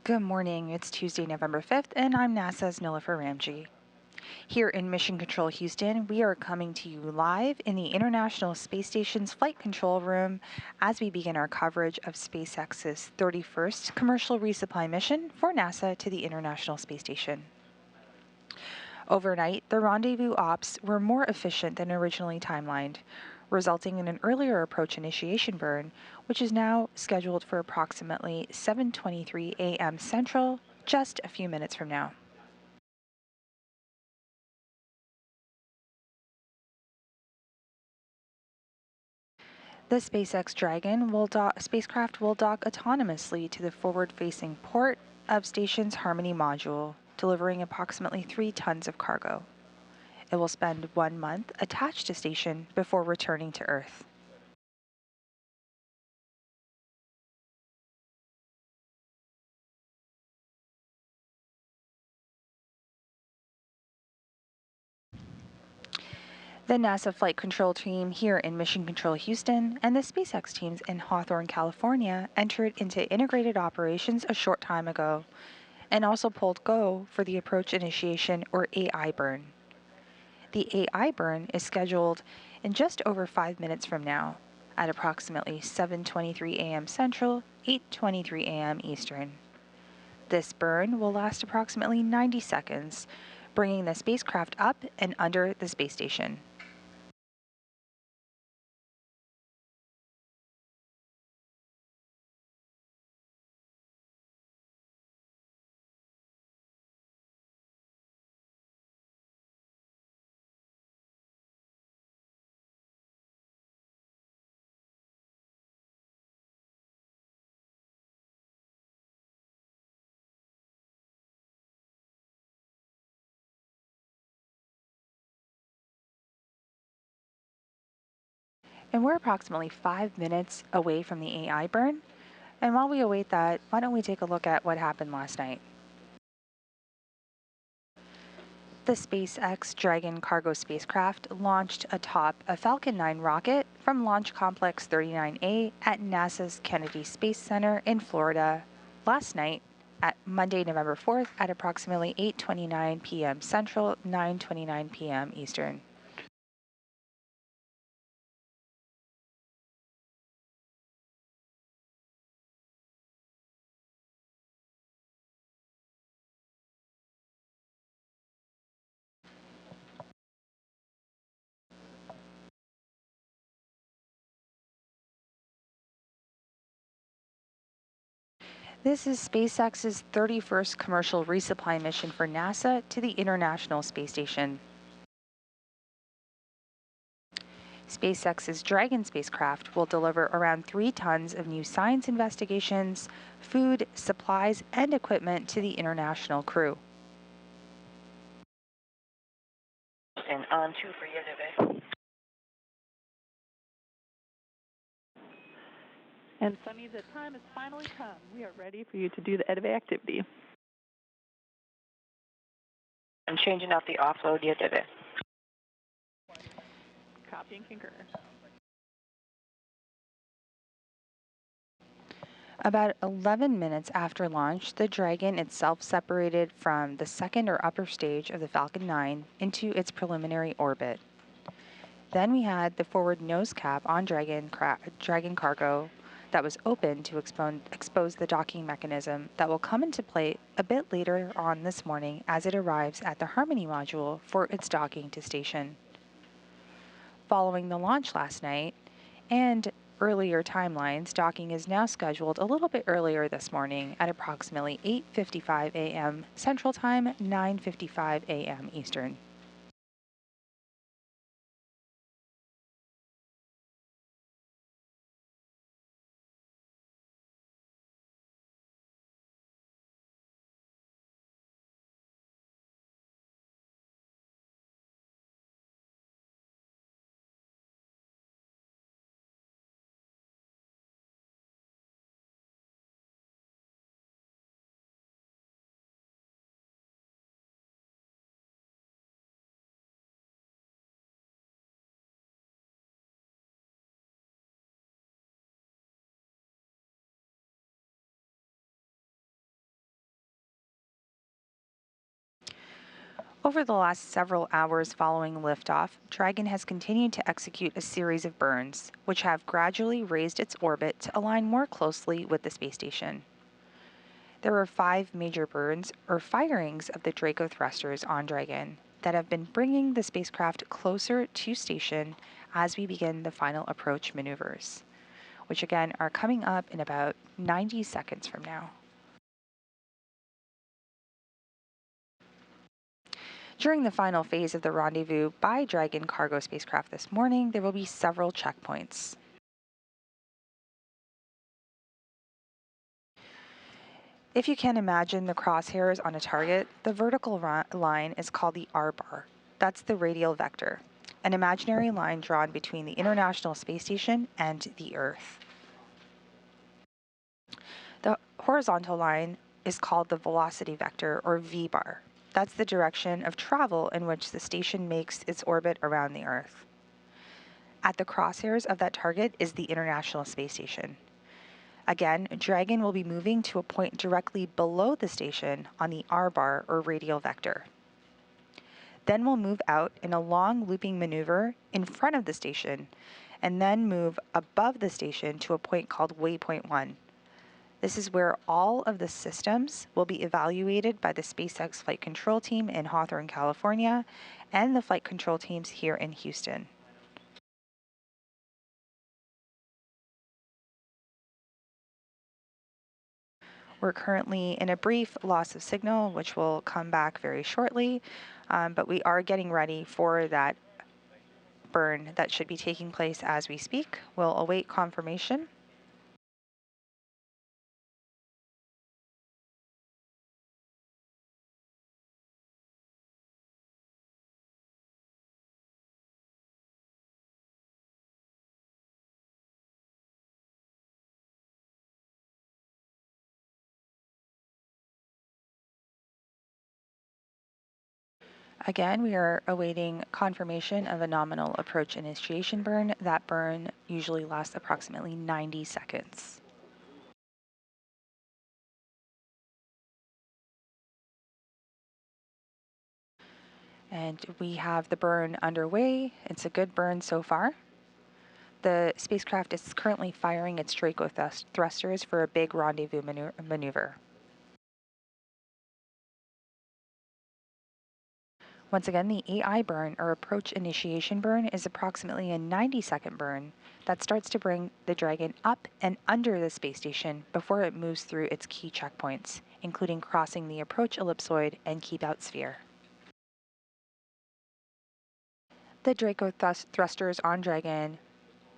Good morning. It's Tuesday, November 5th, and I'm NASA's Nilofer Ramji. Here in Mission Control Houston, we are coming to you live in the International Space Station's Flight Control Room as we begin our coverage of SpaceX's 31st commercial resupply mission for NASA to the International Space Station. Overnight, the Rendezvous ops were more efficient than originally timelined, resulting in an earlier approach initiation burn, which is now scheduled for approximately 7:23 a.m. Central, just a few minutes from now. The SpaceX Dragon spacecraft will dock autonomously to the forward-facing port of station's Harmony module, delivering approximately 3 tons of cargo. It will spend 1 month attached to station before returning to Earth. The NASA Flight Control team here in Mission Control Houston and the SpaceX teams in Hawthorne, California entered into integrated operations a short time ago and also pulled go for the approach initiation or AI burn. The AI burn is scheduled in just over 5 minutes from now at approximately 7:23 a.m. Central, 8:23 a.m. Eastern. This burn will last approximately 90 seconds, bringing the spacecraft up and under the space station. And we're approximately 5 minutes away from the AI burn. And while we await that, why don't we take a look at what happened last night? The SpaceX Dragon cargo spacecraft launched atop a Falcon 9 rocket from Launch Complex 39A at NASA's Kennedy Space Center in Florida last night at Monday, November 4th at approximately 8:29 p.m. Central, 9:29 p.m. Eastern. This is SpaceX's 31st commercial resupply mission for NASA to the International Space Station. SpaceX's Dragon spacecraft will deliver around 3 tons of new science investigations, food, supplies, and equipment to the international crew. And on to for yesterday. And Sunny, the time has finally come. We are ready for you to do the EDIVE activity. I'm changing out the offload yesterday. Copy and concur. About 11 minutes after launch, the Dragon itself separated from the second or upper stage of the Falcon 9 into its preliminary orbit. Then we had the forward nose cap on Dragon cargo that was open to expose the docking mechanism that will come into play a bit later on this morning as it arrives at the Harmony module for its docking to station. Following the launch last night and earlier timelines, docking is now scheduled a little bit earlier this morning at approximately 8:55 a.m. Central Time, 9:55 a.m. Eastern. Over the last several hours following liftoff, Dragon has continued to execute a series of burns, which have gradually raised its orbit to align more closely with the space station. There were 5 major burns, or firings, of the Draco thrusters on Dragon that have been bringing the spacecraft closer to station as we begin the final approach maneuvers, which again are coming up in about 90 seconds from now. During the final phase of the Rendezvous by Dragon cargo spacecraft this morning, there will be several checkpoints. If you can imagine the crosshairs on a target, the vertical line is called the R-bar. That's the radial vector, an imaginary line drawn between the International Space Station and the Earth. The horizontal line is called the velocity vector, or V-bar. That's the direction of travel in which the station makes its orbit around the Earth. At the crosshairs of that target is the International Space Station. Again, Dragon will be moving to a point directly below the station on the R-bar, or radial vector. Then we'll move out in a long looping maneuver in front of the station, and then move above the station to a point called waypoint 1. This is where all of the systems will be evaluated by the SpaceX flight control team in Hawthorne, California, and the flight control teams here in Houston. We're currently in a brief loss of signal, which will come back very shortly, but we are getting ready for that burn that should be taking place as we speak. We'll await confirmation. Again, we are awaiting confirmation of a nominal approach initiation burn. That burn usually lasts approximately 90 seconds. And we have the burn underway. It's a good burn so far. The spacecraft is currently firing its Draco thrusters for a big rendezvous maneuver. Once again, the AI burn, or approach initiation burn, is approximately a 90-second burn that starts to bring the Dragon up and under the space station before it moves through its key checkpoints, including crossing the approach ellipsoid and keep out sphere. The Draco thrusters on Dragon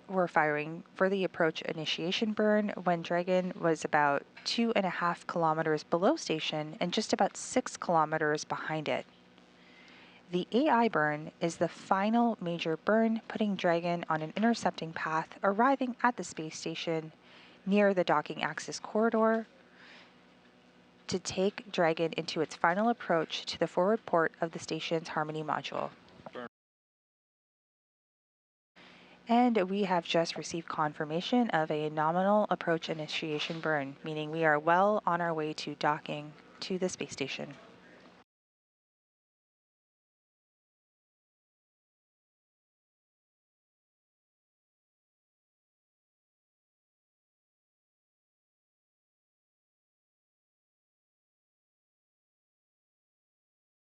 were firing for the approach initiation burn when Dragon was about 2.5 kilometers below station and just about 6 kilometers behind it. The AI burn is the final major burn, putting Dragon on an intercepting path, arriving at the space station near the docking axis corridor to take Dragon into its final approach to the forward port of the station's Harmony module. And we have just received confirmation of a nominal approach initiation burn, meaning we are well on our way to docking to the space station.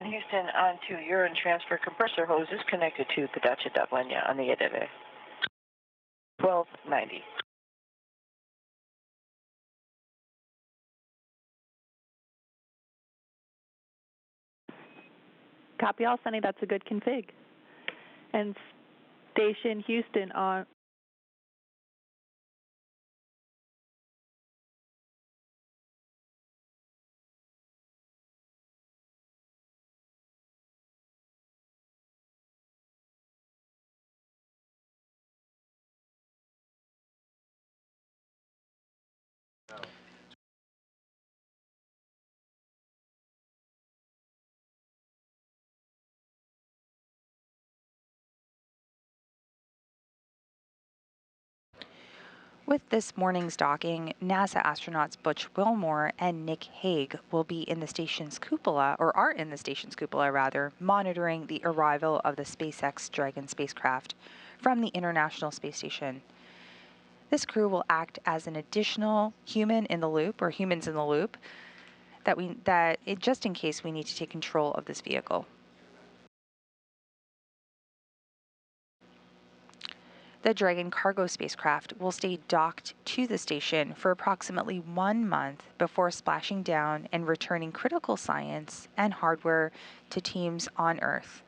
Houston, on to urine transfer compressor hoses connected to Pedache Davlenia on the EDV. 1290. Copy all, Sunny. That's a good config. And Station Houston on With this morning's docking, NASA astronauts Butch Wilmore and Nick Hague will be in the station's cupola, or are in the station's cupola rather, monitoring the arrival of the SpaceX Dragon spacecraft from the International Space Station. This crew will act as an additional human in the loop, or humans in the loop, just in case we need to take control of this vehicle. The Dragon cargo spacecraft will stay docked to the station for approximately 1 month before splashing down and returning critical science and hardware to teams on Earth.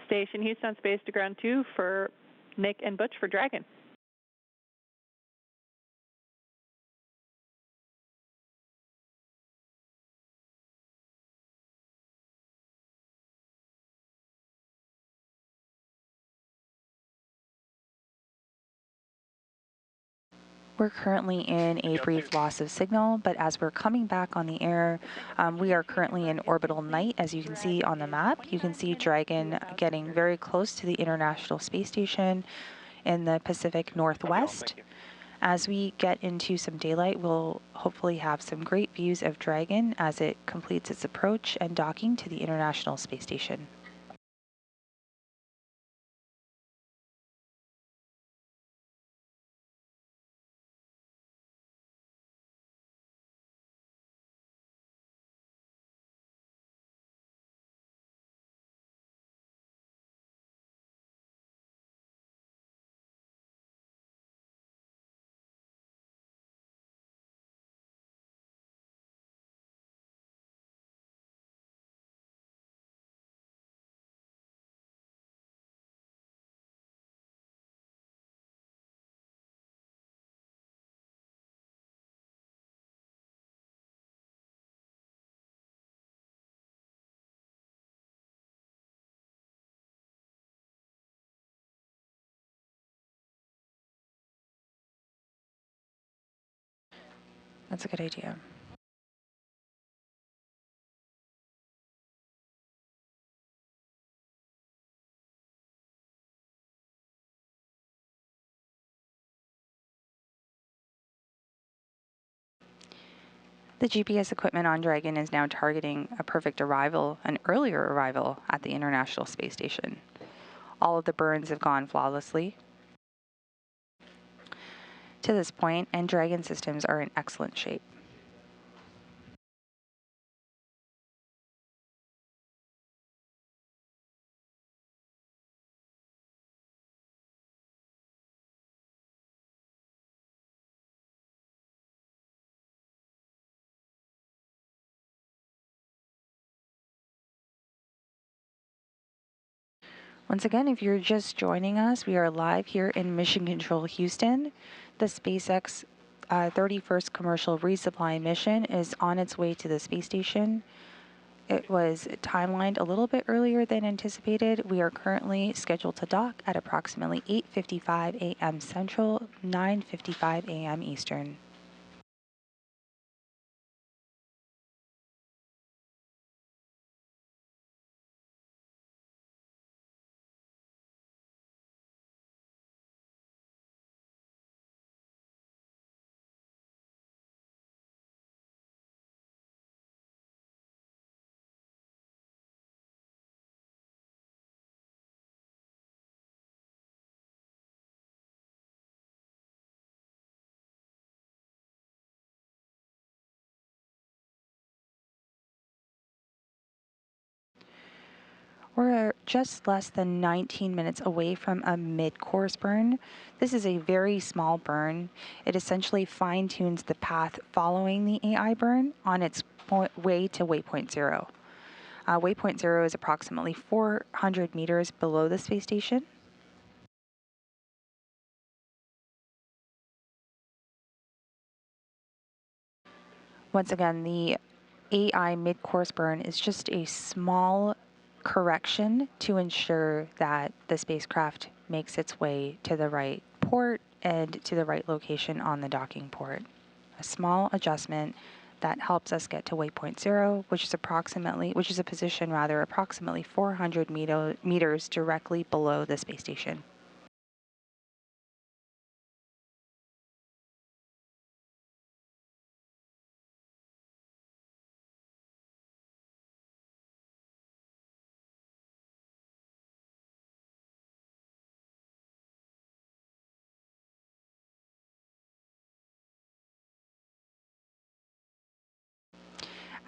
Station Houston on space to ground 2 for Nick and Butch for Dragon. We're currently in a brief loss of signal, but as we're coming back on the air, we are currently in orbital night. As you can see on the map, you can see Dragon getting very close to the International Space Station in the Pacific Northwest. As we get into some daylight, we'll hopefully have some great views of Dragon as it completes its approach and docking to the International Space Station. That's a good idea. The GPS equipment on Dragon is now targeting a perfect arrival, an earlier arrival at the International Space Station. All of the burns have gone flawlessly to this point, and Dragon systems are in excellent shape. Once again, if you're just joining us, we are live here in Mission Control Houston. The SpaceX 31st commercial resupply mission is on its way to the space station. It was timelined a little bit earlier than anticipated. We are currently scheduled to dock at approximately 8:55 a.m. Central, 9:55 a.m. Eastern. We're just less than 19 minutes away from a mid-course burn. This is a very small burn. It essentially fine-tunes the path following the AI burn on its way to waypoint 0. Waypoint 0 is approximately 400 meters below the space station. Once again, the AI mid-course burn is just a small correction to ensure that the spacecraft makes its way to the right port and to the right location on the docking port. A small adjustment that helps us get to waypoint 0, which is a position approximately 400 meters directly below the space station.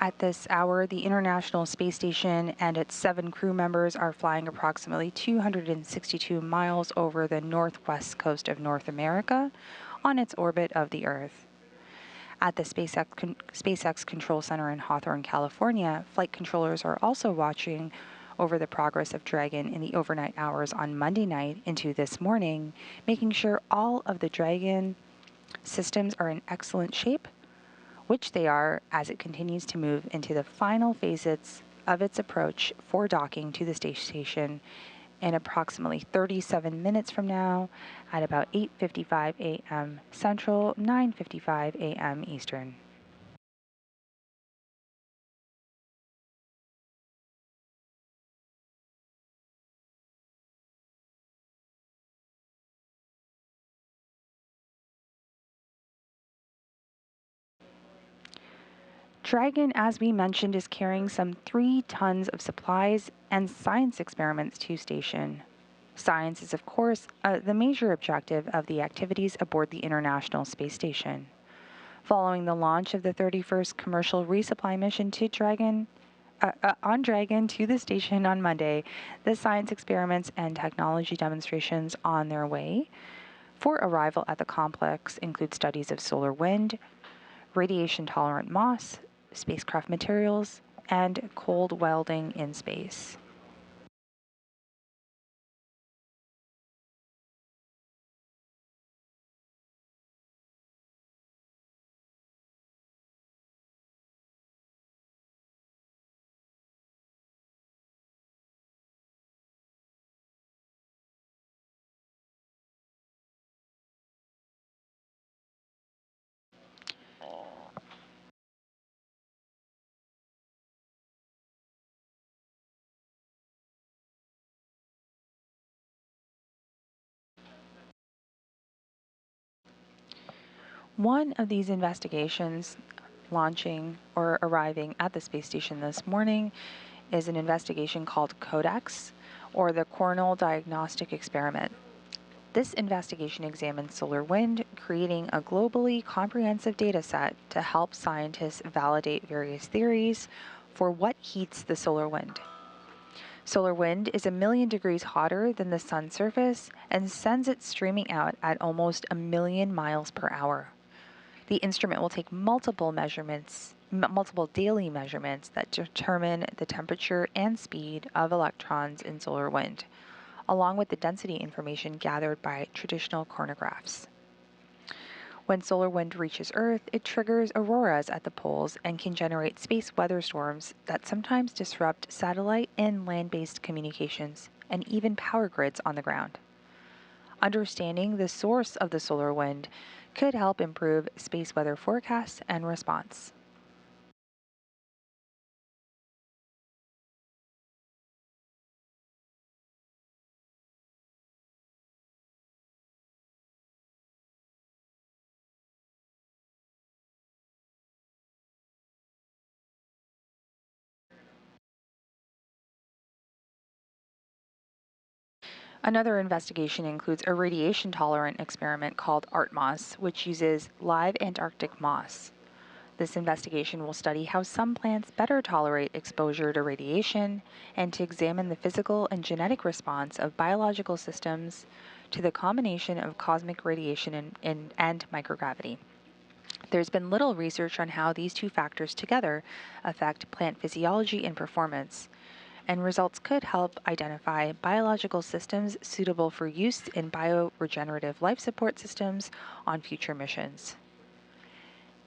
At this hour, the International Space Station and its 7 crew members are flying approximately 262 miles over the northwest coast of North America on its orbit of the Earth. At the SpaceX Control Center in Hawthorne, California, flight controllers are also watching over the progress of Dragon in the overnight hours on Monday night into this morning, making sure all of the Dragon systems are in excellent shape, which they are as it continues to move into the final phases of its approach for docking to the space station in approximately 37 minutes from now at about 8:55 a.m. Central, 9:55 a.m. Eastern. Dragon, as we mentioned, is carrying some 3 tons of supplies and science experiments to station. Science is, of course, the major objective of the activities aboard the International Space Station. Following the launch of the 31st commercial resupply mission to Dragon to the station on Monday, the science experiments and technology demonstrations on their way for arrival at the complex include studies of solar wind, radiation-tolerant moss, spacecraft materials, and cold welding in space. One of these investigations launching or arriving at the space station this morning is an investigation called CODEX, or the Coronal Diagnostic Experiment. This investigation examines solar wind, creating a globally comprehensive data set to help scientists validate various theories for what heats the solar wind. Solar wind is 1,000,000 degrees hotter than the sun's surface and sends it streaming out at almost 1,000,000 miles per hour. The instrument will take multiple daily measurements that determine the temperature and speed of electrons in solar wind, along with the density information gathered by traditional coronagraphs. When solar wind reaches Earth, it triggers auroras at the poles and can generate space weather storms that sometimes disrupt satellite and land-based communications and even power grids on the ground. Understanding the source of the solar wind could help improve space weather forecasts and response. Another investigation includes a radiation-tolerant experiment called ARTMOS, which uses live Antarctic moss. This investigation will study how some plants better tolerate exposure to radiation and to examine the physical and genetic response of biological systems to the combination of cosmic radiation and microgravity. There's been little research on how these 2 factors together affect plant physiology and performance, and results could help identify biological systems suitable for use in bioregenerative life support systems on future missions.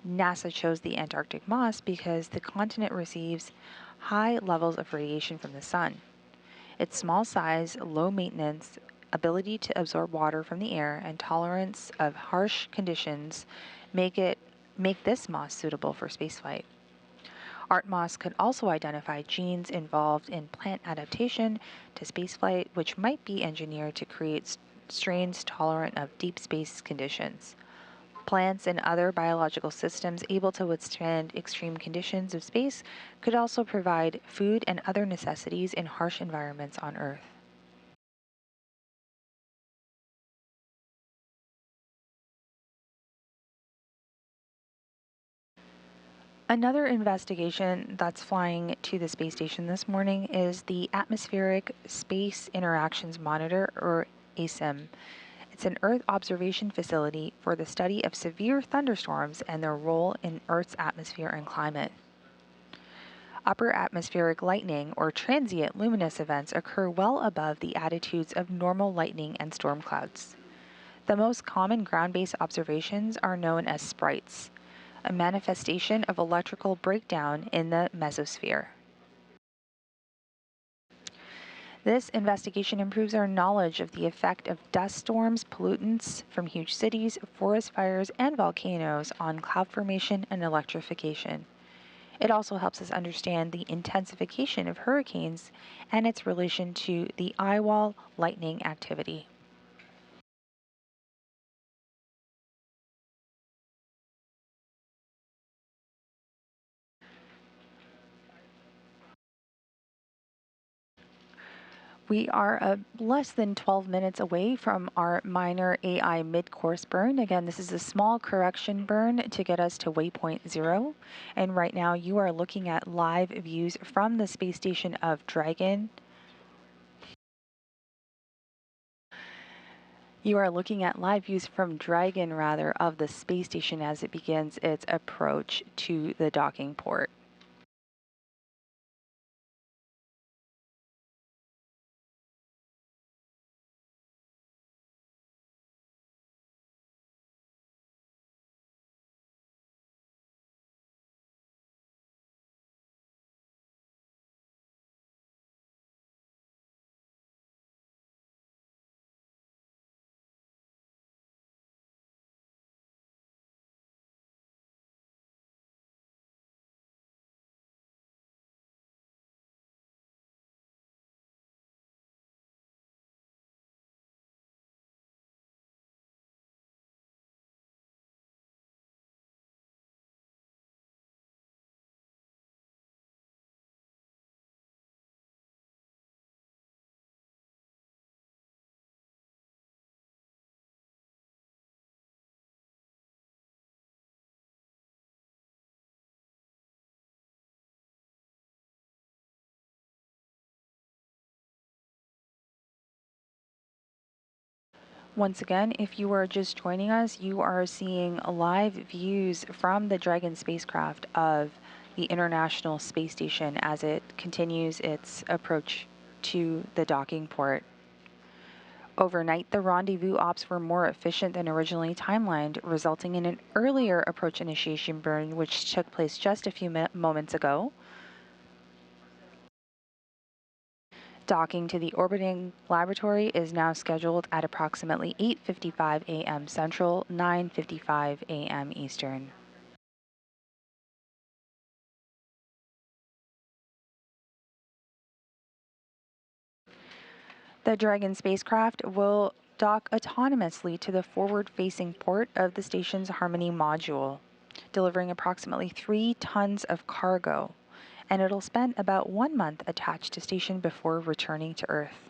NASA chose the Antarctic moss because the continent receives high levels of radiation from the sun. Its small size, low maintenance, ability to absorb water from the air, and tolerance of harsh conditions make this moss suitable for spaceflight. ArtMoss could also identify genes involved in plant adaptation to spaceflight, which might be engineered to create strains tolerant of deep space conditions. Plants and other biological systems able to withstand extreme conditions of space could also provide food and other necessities in harsh environments on Earth. Another investigation that's flying to the space station this morning is the Atmospheric Space Interactions Monitor, or ASIM. It's an Earth observation facility for the study of severe thunderstorms and their role in Earth's atmosphere and climate. Upper atmospheric lightning, or transient luminous events, occur well above the attitudes of normal lightning and storm clouds. The most common ground-based observations are known as sprites, a manifestation of electrical breakdown in the mesosphere. This investigation improves our knowledge of the effect of dust storms, pollutants from huge cities, forest fires, and volcanoes on cloud formation and electrification. It also helps us understand the intensification of hurricanes and its relation to the eye wall lightning activity. We are less than 12 minutes away from our minor AI mid-course burn. Again, this is a small correction burn to get us to waypoint 0. And right now you are looking at live views from the space station of Dragon. You are looking at live views from Dragon, rather, of the space station as it begins its approach to the docking port. Once again, if you are just joining us, you are seeing live views from the Dragon spacecraft of the International Space Station as it continues its approach to the docking port. Overnight, the rendezvous ops were more efficient than originally timelined, resulting in an earlier approach initiation burn, which took place just a few moments ago. Docking to the orbiting laboratory is now scheduled at approximately 8:55 a.m. Central, 9:55 a.m. Eastern. The Dragon spacecraft will dock autonomously to the forward-facing port of the station's Harmony module, delivering approximately 3 tons of cargo, and it'll spend about 1 month attached to station before returning to Earth.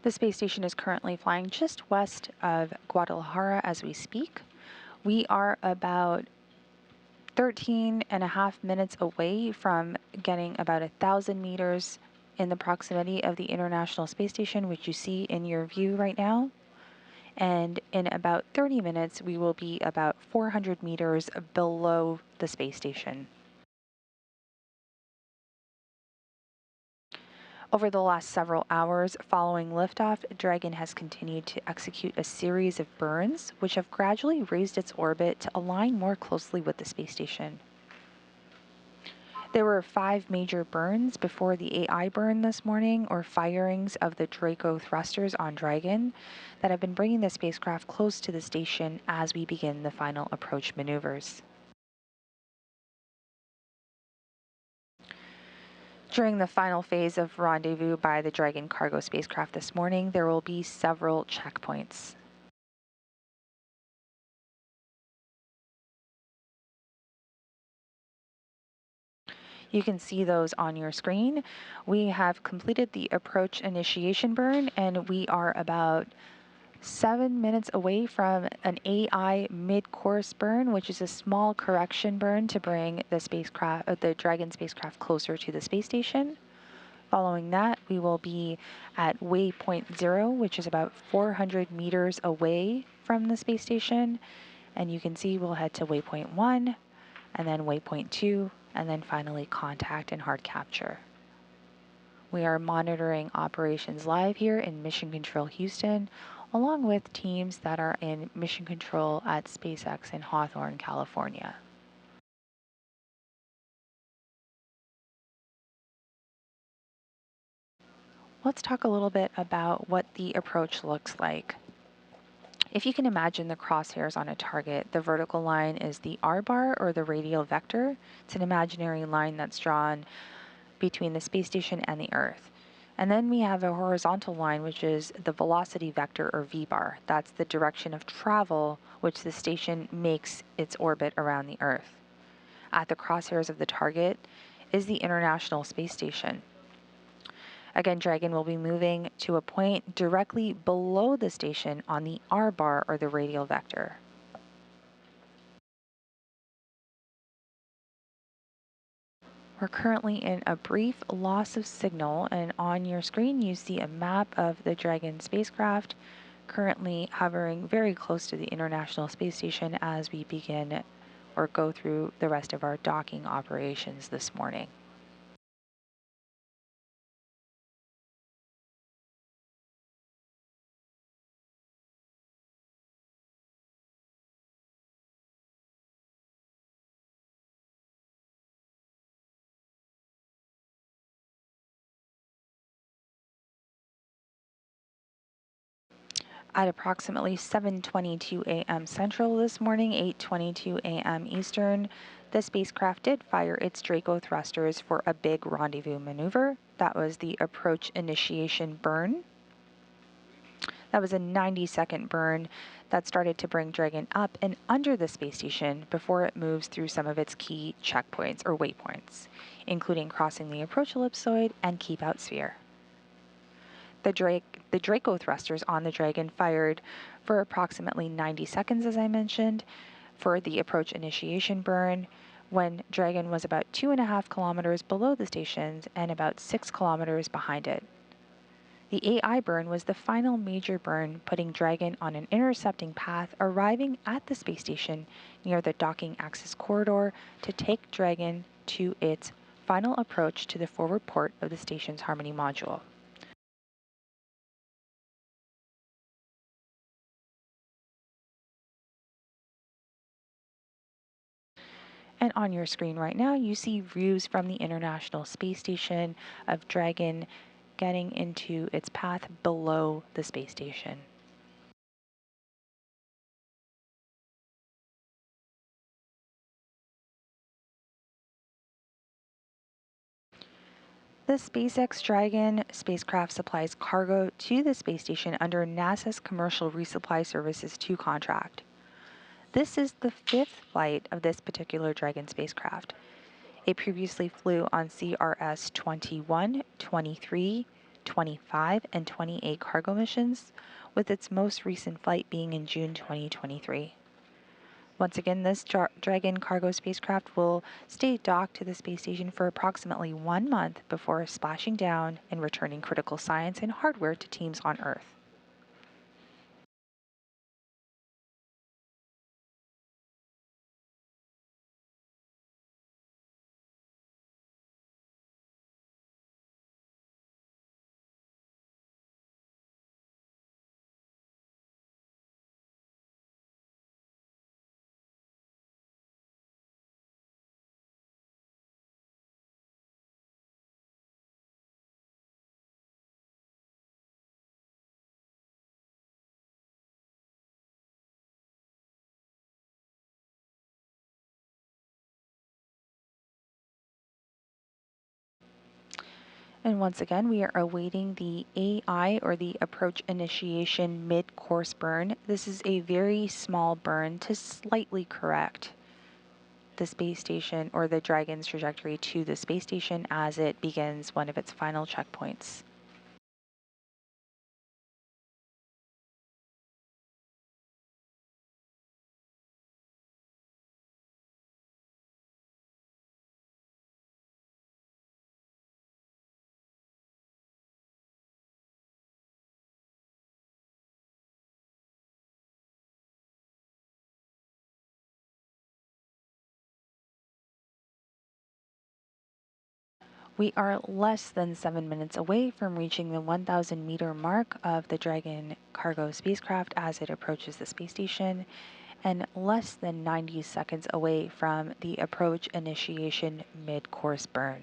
The space station is currently flying just west of Guadalajara as we speak. We are about 13 and a half minutes away from getting about 1,000 meters in the proximity of the International Space Station, which you see in your view right now. And in about 30 minutes, we will be about 400 meters below the space station. Over the last several hours following liftoff, Dragon has continued to execute a series of burns, which have gradually raised its orbit to align more closely with the space station. There were 5 major burns before the AI burn this morning, or firings of the Draco thrusters on Dragon, that have been bringing the spacecraft close to the station as we begin the final approach maneuvers. During the final phase of Rendezvous by the Dragon cargo spacecraft this morning, there will be several checkpoints. You can see those on your screen. We have completed the approach initiation burn, and we are about 7 minutes away from an AI mid-course burn, which is a small correction burn to bring the Dragon spacecraft closer to the space station. Following that, we will be at waypoint 0, which is about 400 meters away from the space station. And you can see we'll head to waypoint 1, and then waypoint 2, and then finally contact and hard capture. We are monitoring operations live here in Mission Control Houston, along with teams that are in Mission Control at SpaceX in Hawthorne, California. Let's talk a little bit about what the approach looks like. If you can imagine the crosshairs on a target, the vertical line is the R bar, or the radial vector. It's an imaginary line that's drawn between the space station and the Earth. And then we have a horizontal line, which is the velocity vector, or V bar. That's the direction of travel which the station makes its orbit around the Earth. At the crosshairs of the target is the International Space Station. Again, Dragon will be moving to a point directly below the station on the R bar, or the radial vector. We're currently in a brief loss of signal, and on your screen you see a map of the Dragon spacecraft currently hovering very close to the International Space Station as we begin or go through the rest of our docking operations this morning. At approximately 7:22 a.m. Central this morning, 8:22 a.m. Eastern, the spacecraft did fire its Draco thrusters for a big rendezvous maneuver. That was the approach initiation burn. That was a 90-second burn that started to bring Dragon up and under the space station before it moves through some of its key checkpoints, or waypoints, including crossing the approach ellipsoid and keep out sphere. The Draco thrusters on the Dragon fired for approximately 90 seconds, as I mentioned, for the approach initiation burn, when Dragon was about 2.5 kilometers below the stations and about 6 kilometers behind it. The AI burn was the final major burn, putting Dragon on an intercepting path, arriving at the space station near the docking access corridor to take Dragon to its final approach to the forward port of the station's Harmony module. And on your screen right now, you see views from the International Space Station of Dragon getting into its path below the space station. The SpaceX Dragon spacecraft supplies cargo to the space station under NASA's Commercial Resupply Services 2 contract. This is the 5th flight of this particular Dragon spacecraft. It previously flew on CRS 21, 23, 25, and 28 cargo missions, with its most recent flight being in June 2023. Once again, this Dragon cargo spacecraft will stay docked to the space station for approximately 1 month before splashing down and returning critical science and hardware to teams on Earth. And once again, we are awaiting the AI, or the approach initiation mid-course burn. This is a very small burn to slightly correct the space station, or the Dragon's trajectory to the space station as it begins one of its final checkpoints. We are less than 7 minutes away from reaching the 1,000 meter mark of the Dragon cargo spacecraft as it approaches the space station, and less than 90 seconds away from the approach initiation mid-course burn.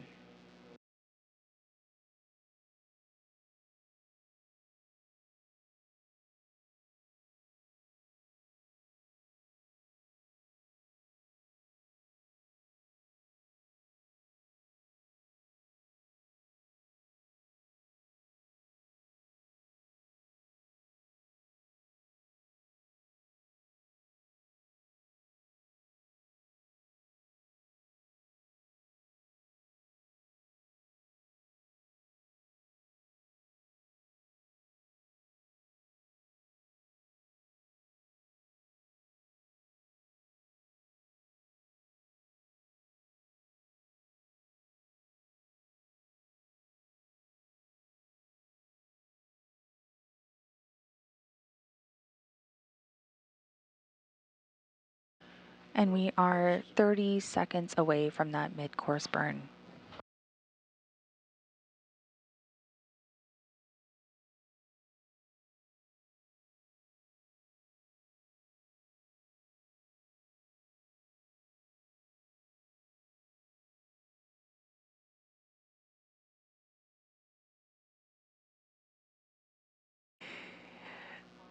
And we are 30 seconds away from that mid-course burn.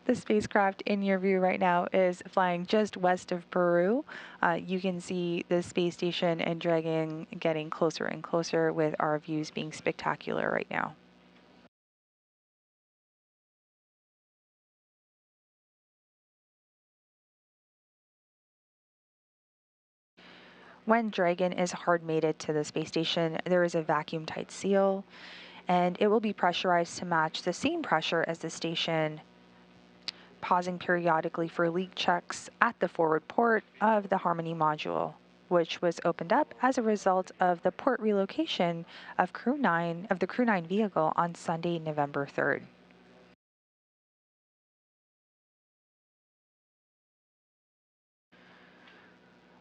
The spacecraft in your view right now is flying just west of Peru. You can see the space station and Dragon getting closer and closer, with our views being spectacular right now. When Dragon is hard mated to the space station, there is a vacuum-tight seal, and it will be pressurized to match the same pressure as the station, pausing periodically for leak checks at the forward port of the Harmony module, which was opened up as a result of the port relocation of the Crew 9 vehicle on Sunday, November 3rd.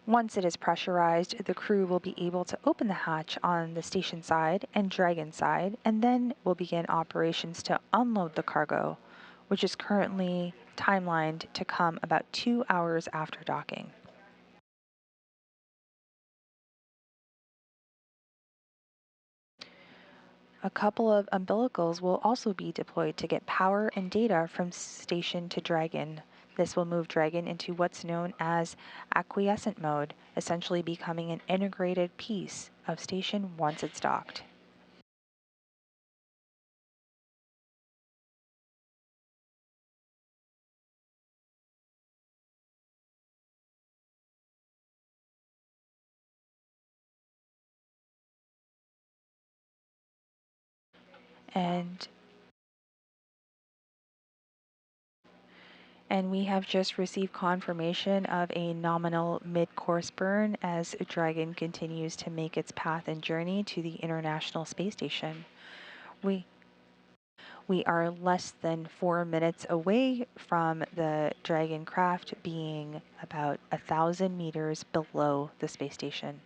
Once it is pressurized, the crew will be able to open the hatch on the station side and Dragon side, and then will begin operations to unload the cargo, which is currently timelined to come about 2 hours after docking. A couple of umbilicals will also be deployed to get power and data from station to Dragon. This will move Dragon into what's known as acquiescent mode, essentially becoming an integrated piece of station once it's docked. And And we have just received confirmation of a nominal mid-course burn as Dragon continues to make its path and journey to the International Space Station. We are less than 4 minutes away from the Dragon craft being about 1,000 meters below the space station.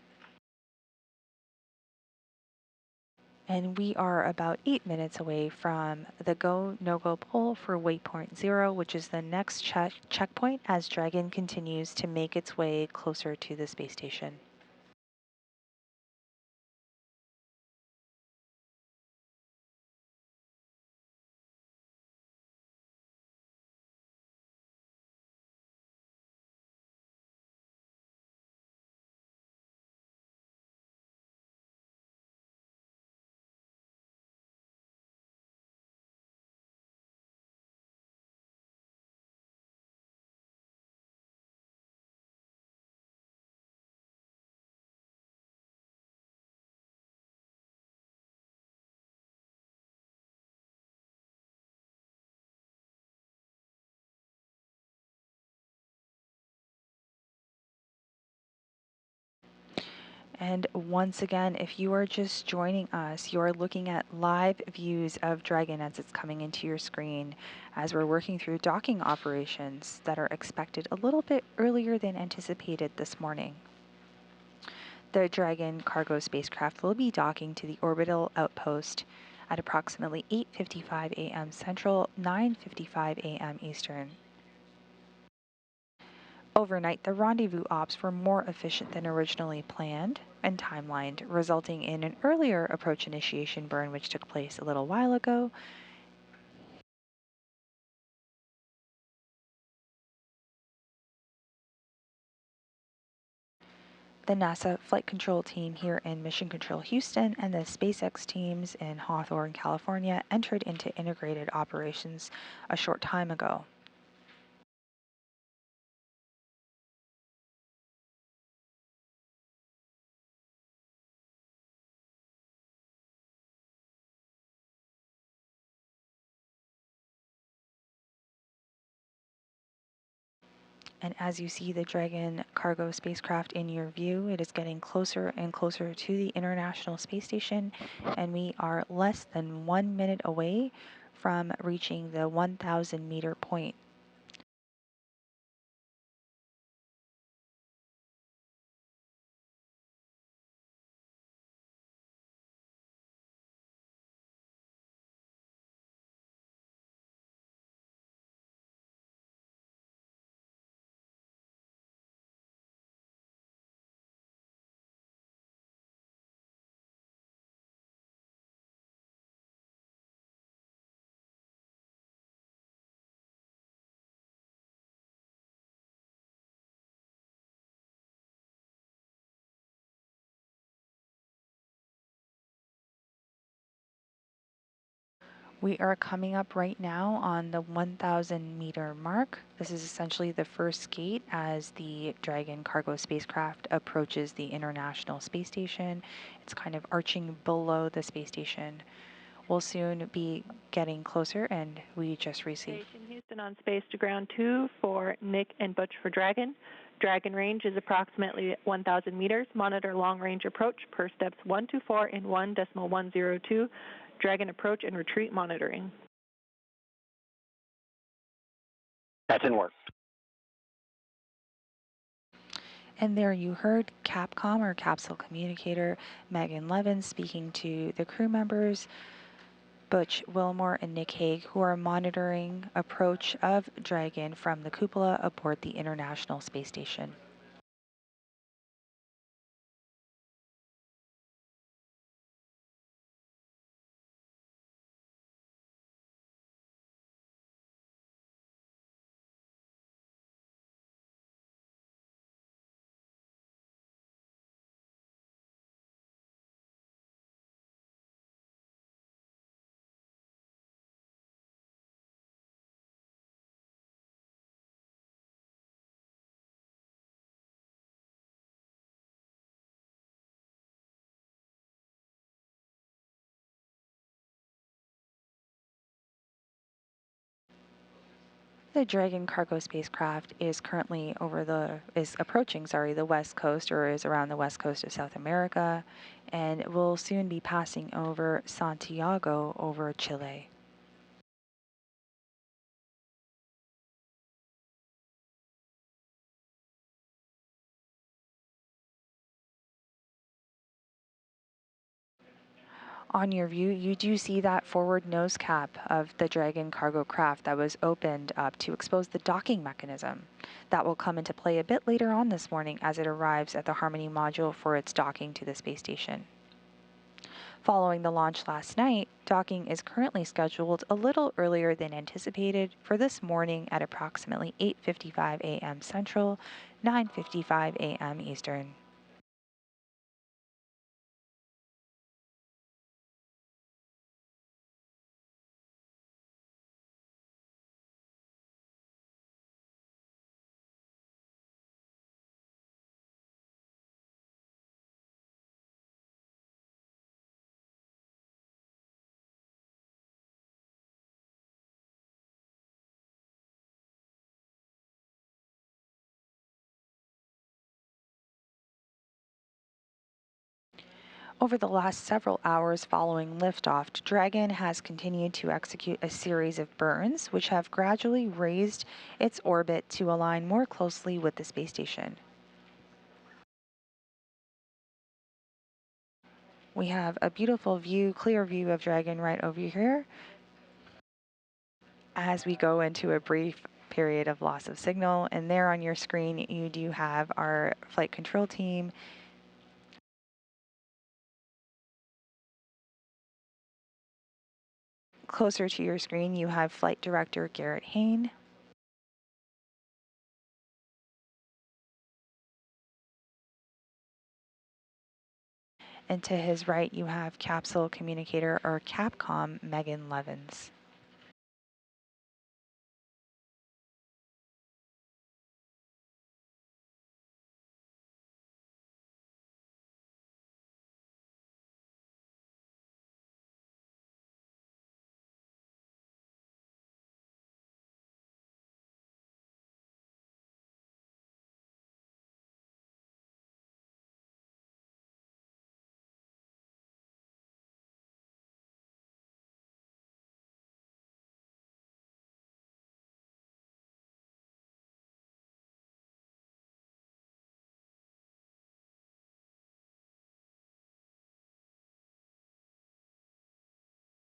And we are about 8 minutes away from the go, no-go pull for waypoint 0, which is the next checkpoint as Dragon continues to make its way closer to the space station. And once again, if you are just joining us, you are looking at live views of Dragon as it's coming into your screen as we're working through docking operations that are expected a little bit earlier than anticipated this morning. The Dragon cargo spacecraft will be docking to the orbital outpost at approximately 8:55 a.m. Central, 9:55 a.m. Eastern. Overnight, the rendezvous ops were more efficient than originally planned and timelined, resulting in an earlier approach initiation burn which took place a little while ago. The NASA Flight Control team here in Mission Control Houston and the SpaceX teams in Hawthorne, California entered into integrated operations a short time ago. And as you see the Dragon cargo spacecraft in your view, it is getting closer and closer to the International Space Station, and we are less than 1 minute away from reaching the 1,000 meter point. We are coming up right now on the 1,000 meter mark. This is essentially the first gate as the Dragon cargo spacecraft approaches the International Space Station. It's kind of arching below the space station. We'll soon be getting closer, and we just received. Station Houston on space to ground 2 for Nick and Butch for Dragon. Dragon range is approximately 1,000 meters. Monitor long range approach per steps 124 and 1.102. Dragon approach and retreat monitoring. That's in work. And there you heard Capcom, or capsule communicator, Megan Levin speaking to the crew members, Butch Wilmore and Nick Hague, who are monitoring approach of Dragon from the cupola aboard the International Space Station. the Dragon cargo spacecraft is approaching the west coast, or is around the west coast of South America, and will soon be passing over Santiago over Chile. On your view, you do see that forward nose cap of the Dragon cargo craft that was opened up to expose the docking mechanism. That will come into play a bit later on this morning as it arrives at the Harmony module for its docking to the space station. Following the launch last night, docking is currently scheduled a little earlier than anticipated for this morning at approximately 8:55 a.m. Central, 9:55 a.m. Eastern. Over the last several hours following liftoff, Dragon has continued to execute a series of burns, which have gradually raised its orbit to align more closely with the space station. We have a beautiful view, clear view of Dragon right over here. As we go into a brief period of loss of signal, and there on your screen you do have our flight control team. Closer to your screen, you have Flight Director Garrett Hain. And to his right, you have Capsule Communicator, or Capcom, Megan Levins.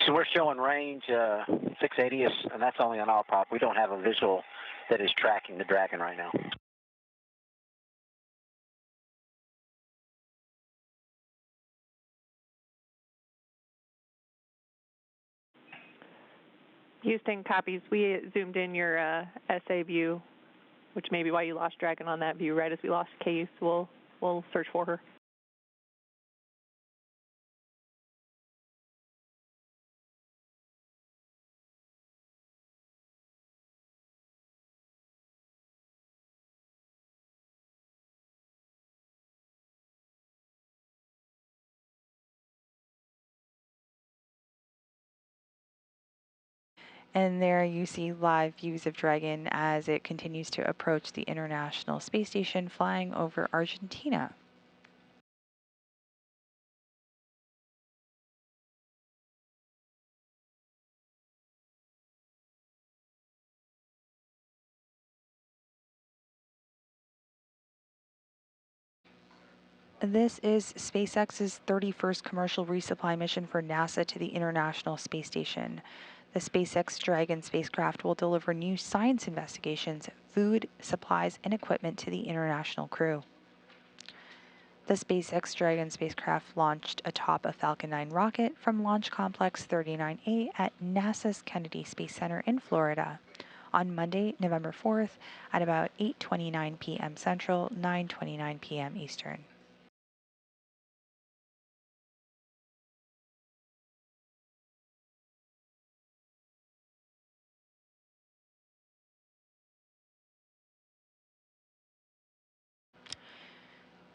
So we're showing range 680, and that's only on our prop. We don't have a visual that is tracking the Dragon right now. Houston copies. We zoomed in your SA view, which may be why you lost Dragon on that view right as we lost Case. We'll search for her. And there you see live views of Dragon as it continues to approach the International Space Station, flying over Argentina. This is SpaceX's 31st commercial resupply mission for NASA to the International Space Station. The SpaceX Dragon spacecraft will deliver new science investigations, food, supplies, and equipment to the international crew. The SpaceX Dragon spacecraft launched atop a Falcon 9 rocket from Launch Complex 39A at NASA's Kennedy Space Center in Florida on Monday, November 4th at about 8:29 p.m. Central, 9:29 p.m. Eastern.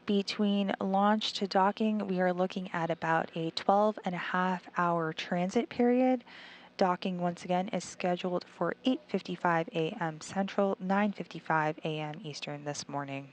Between launch to docking, we are looking at about a 12.5-hour transit period. Docking once again is scheduled for 8:55 a.m. Central, 9:55 a.m. Eastern this morning.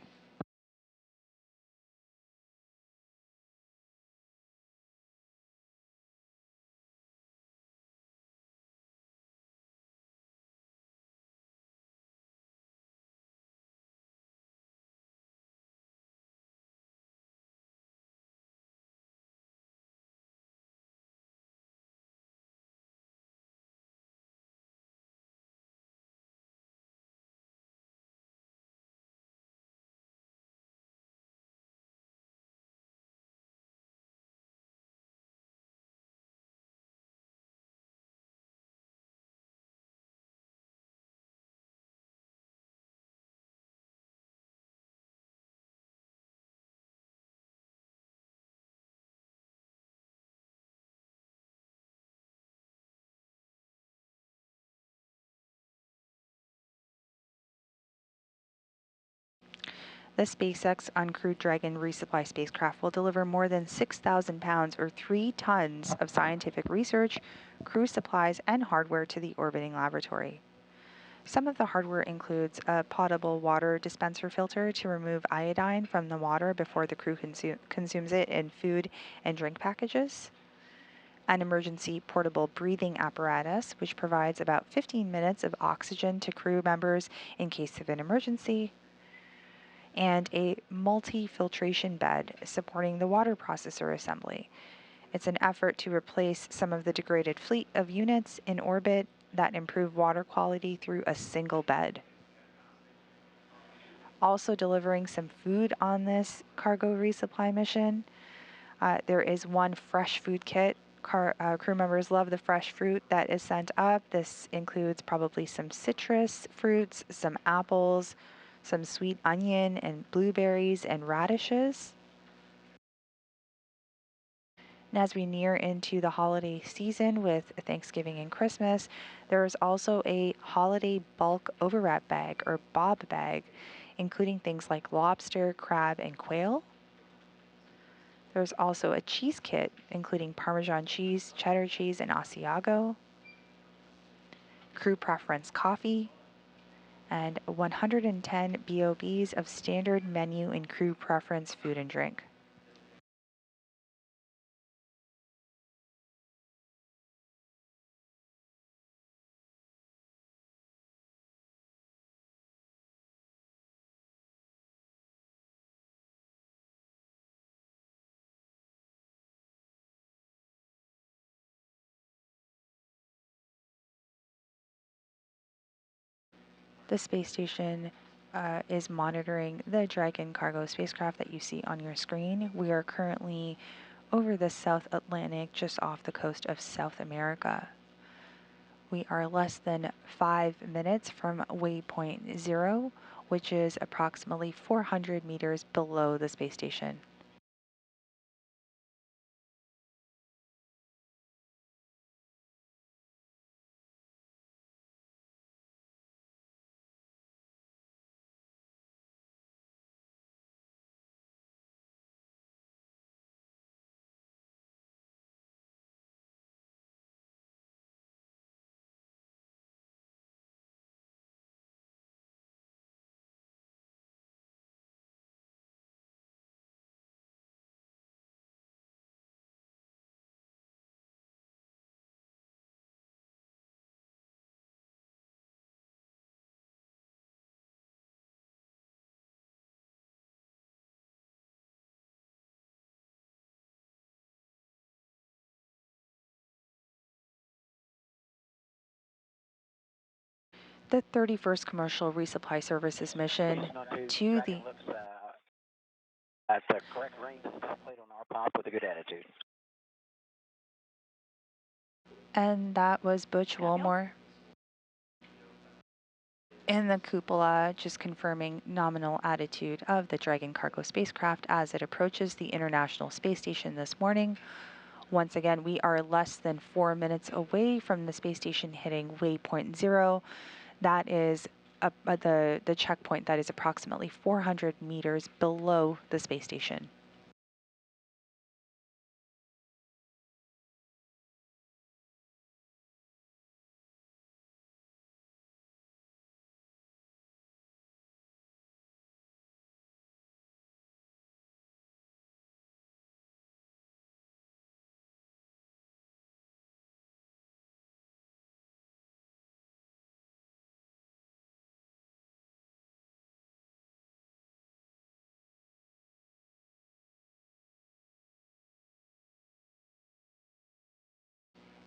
The SpaceX uncrewed Dragon resupply spacecraft will deliver more than 6,000 pounds or 3 tons of scientific research, crew supplies, and hardware to the orbiting laboratory. Some of the hardware includes a potable water dispenser filter to remove iodine from the water before the crew consumes it in food and drink packages, an emergency portable breathing apparatus, which provides about 15 minutes of oxygen to crew members in case of an emergency, and a multi-filtration bed supporting the water processor assembly. It's an effort to replace some of the degraded fleet of units in orbit that improve water quality through a single bed. Also delivering some food on this cargo resupply mission. There is one fresh food kit. Crew members love the fresh fruit that is sent up. This includes probably some citrus fruits, some apples, some sweet onion and blueberries and radishes. And as we near into the holiday season with Thanksgiving and Christmas, there is also a holiday bulk overwrap bag or bob bag, including things like lobster, crab, and quail. There's also a cheese kit, including Parmesan cheese, cheddar cheese, and Asiago, crew preference coffee, and 110 BOBs of standard menu and crew preference food and drink. The space station is monitoring the Dragon cargo spacecraft that you see on your screen. We are currently over the South Atlantic, just off the coast of South America. We are less than 5 minutes from waypoint 0, which is approximately 400 meters below the space station. The 31st Commercial Resupply Services mission to the... At the correct range, plate on our pop with a good attitude. And that was Butch Wilmore in the cupola, just confirming nominal attitude of the Dragon cargo spacecraft as it approaches the International Space Station this morning. Once again, we are less than 4 minutes away from the space station hitting waypoint 0. That is the checkpoint that is approximately 400 meters below the space station.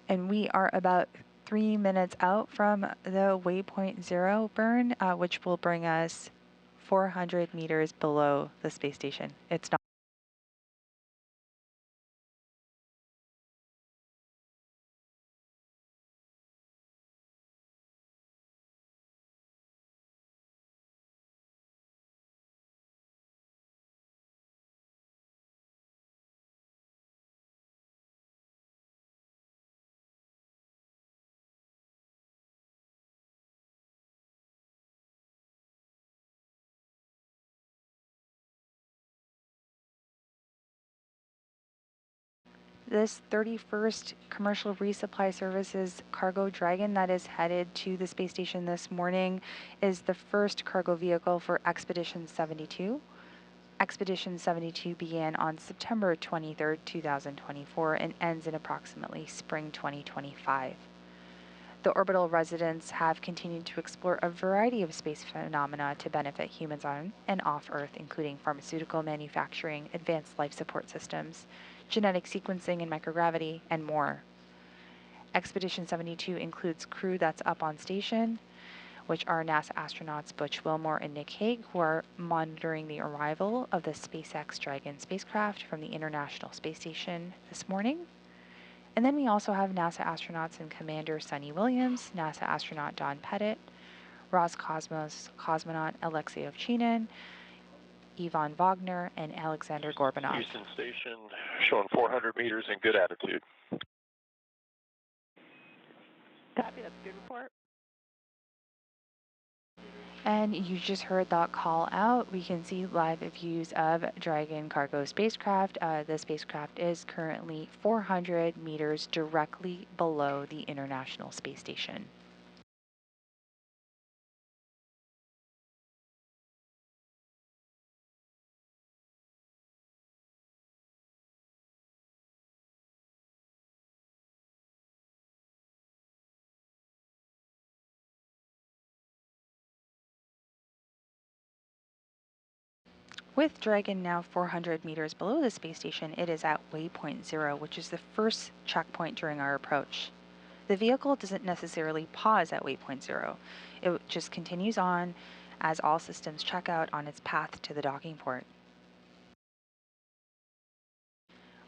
And we are about 3 minutes out from the waypoint 0 burn, which will bring us 400 meters below the space station. It's not. This 31st Commercial Resupply Services cargo Dragon that is headed to the space station this morning is the first cargo vehicle for Expedition 72. Expedition 72 began on September 23, 2024 and ends in approximately spring 2025. The orbital residents have continued to explore a variety of space phenomena to benefit humans on and off Earth, including pharmaceutical manufacturing, advanced life support systems, genetic sequencing and microgravity, and more. Expedition 72 includes crew that's up on station, which are NASA astronauts Butch Wilmore and Nick Hague, who are monitoring the arrival of the SpaceX Dragon spacecraft from the International Space Station this morning. And then we also have NASA astronauts and Commander Sunny Williams, NASA astronaut Don Pettit, Roscosmos cosmonaut Alexei Ovchinin, Ivan Wagner, and Alexander Gorbanov. Houston Station showing 400 meters in good attitude. Copy, that's a good report. And you just heard that call out. We can see live views of Dragon cargo spacecraft. The spacecraft is currently 400 meters directly below the International Space Station. With Dragon now 400 meters below the space station, it is at waypoint 0, which is the first checkpoint during our approach. The vehicle doesn't necessarily pause at waypoint 0. It just continues on as all systems check out on its path to the docking port.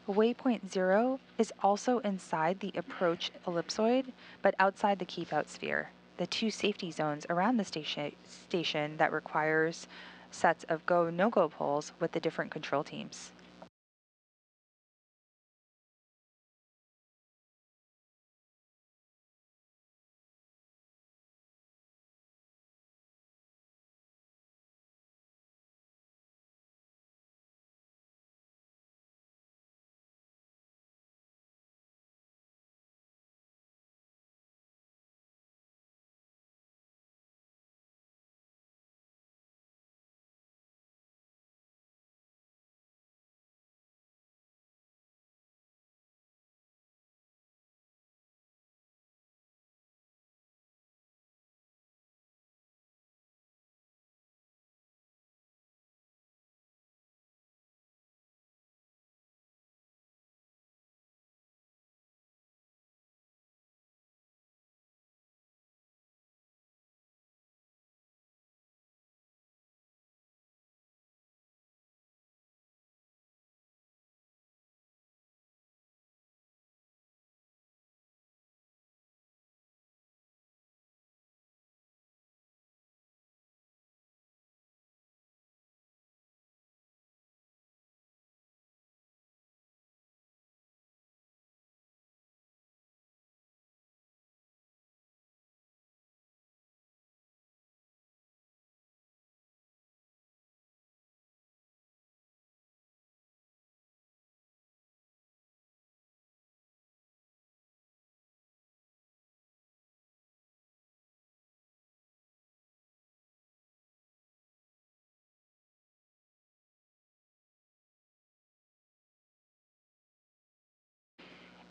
Waypoint 0 is also inside the approach ellipsoid, but outside the keep out sphere. The two safety zones around the station that requires sets of go no-go poles with the different control teams.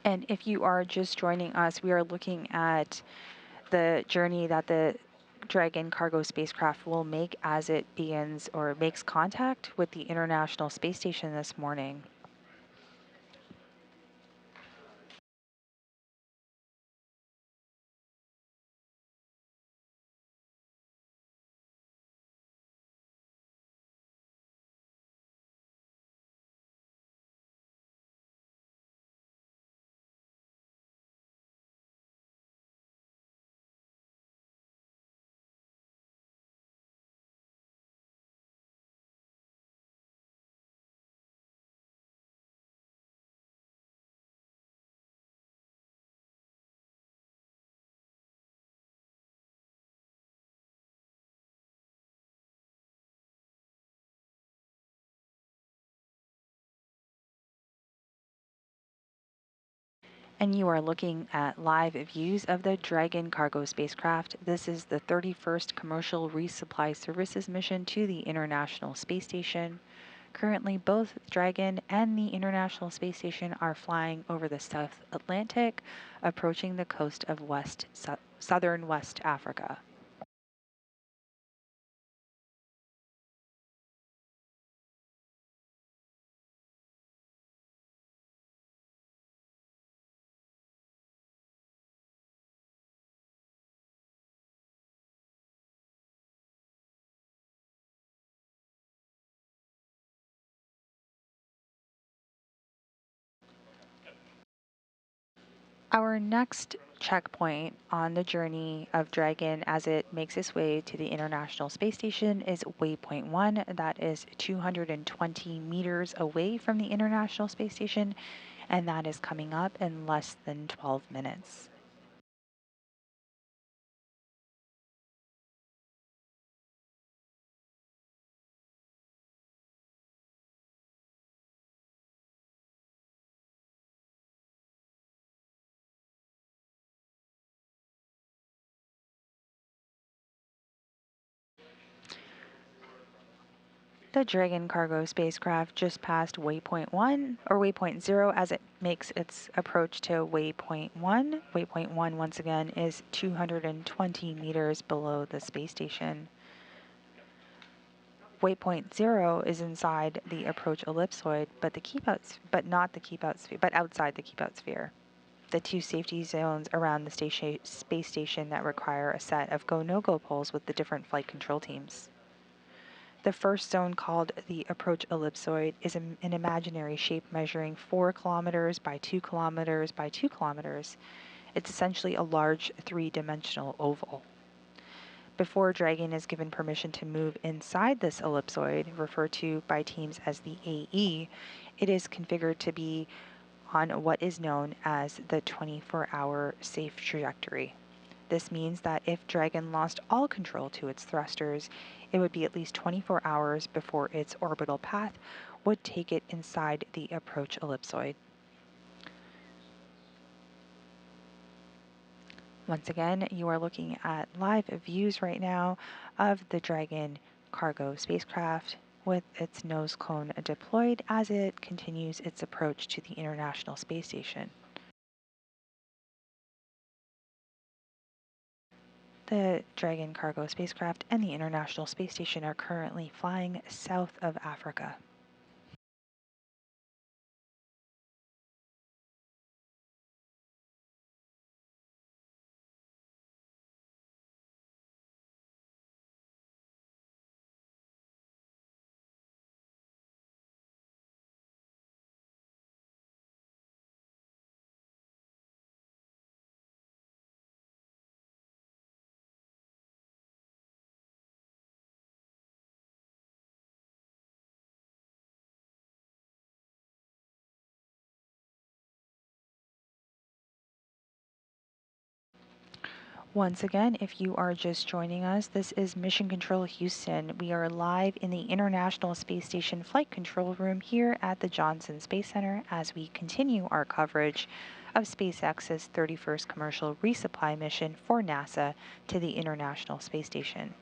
And if you are just joining us, we are looking at the journey that the Dragon cargo spacecraft will make as it begins or makes contact with the International Space Station this morning. And you are looking at live views of the Dragon cargo spacecraft. This is the 31st commercial resupply services mission to the International Space Station. Currently, both Dragon and the International Space Station are flying over the South Atlantic, approaching the coast of southern West Africa. Our next checkpoint on the journey of Dragon as it makes its way to the International Space Station is Waypoint 1. That is 220 meters away from the International Space Station, and that is coming up in less than 12 minutes. The Dragon cargo spacecraft just passed Waypoint 1, or Waypoint 0, as it makes its approach to Waypoint 1. Waypoint 1, once again, is 220 meters below the space station. Waypoint 0 is inside the approach ellipsoid, but outside the keep out sphere. The two safety zones around the space station that require a set of go-no-go poles with the different flight control teams. The first zone, called the approach ellipsoid, is an imaginary shape measuring 4 kilometers by 2 kilometers by 2 kilometers. It's essentially a large 3-dimensional oval. Before Dragon is given permission to move inside this ellipsoid, referred to by teams as the AE, it is configured to be on what is known as the 24-hour safe trajectory. This means that if Dragon lost all control to its thrusters, it would be at least 24 hours before its orbital path would take it inside the approach ellipsoid. Once again, you are looking at live views right now of the Dragon cargo spacecraft with its nose cone deployed as it continues its approach to the International Space Station. The Dragon cargo spacecraft and the International Space Station are currently flying south of Africa. Once again, if you are just joining us, this is Mission Control Houston. We are live in the International Space Station Flight Control Room here at the Johnson Space Center as we continue our coverage of SpaceX's 31st commercial resupply mission for NASA to the International Space Station.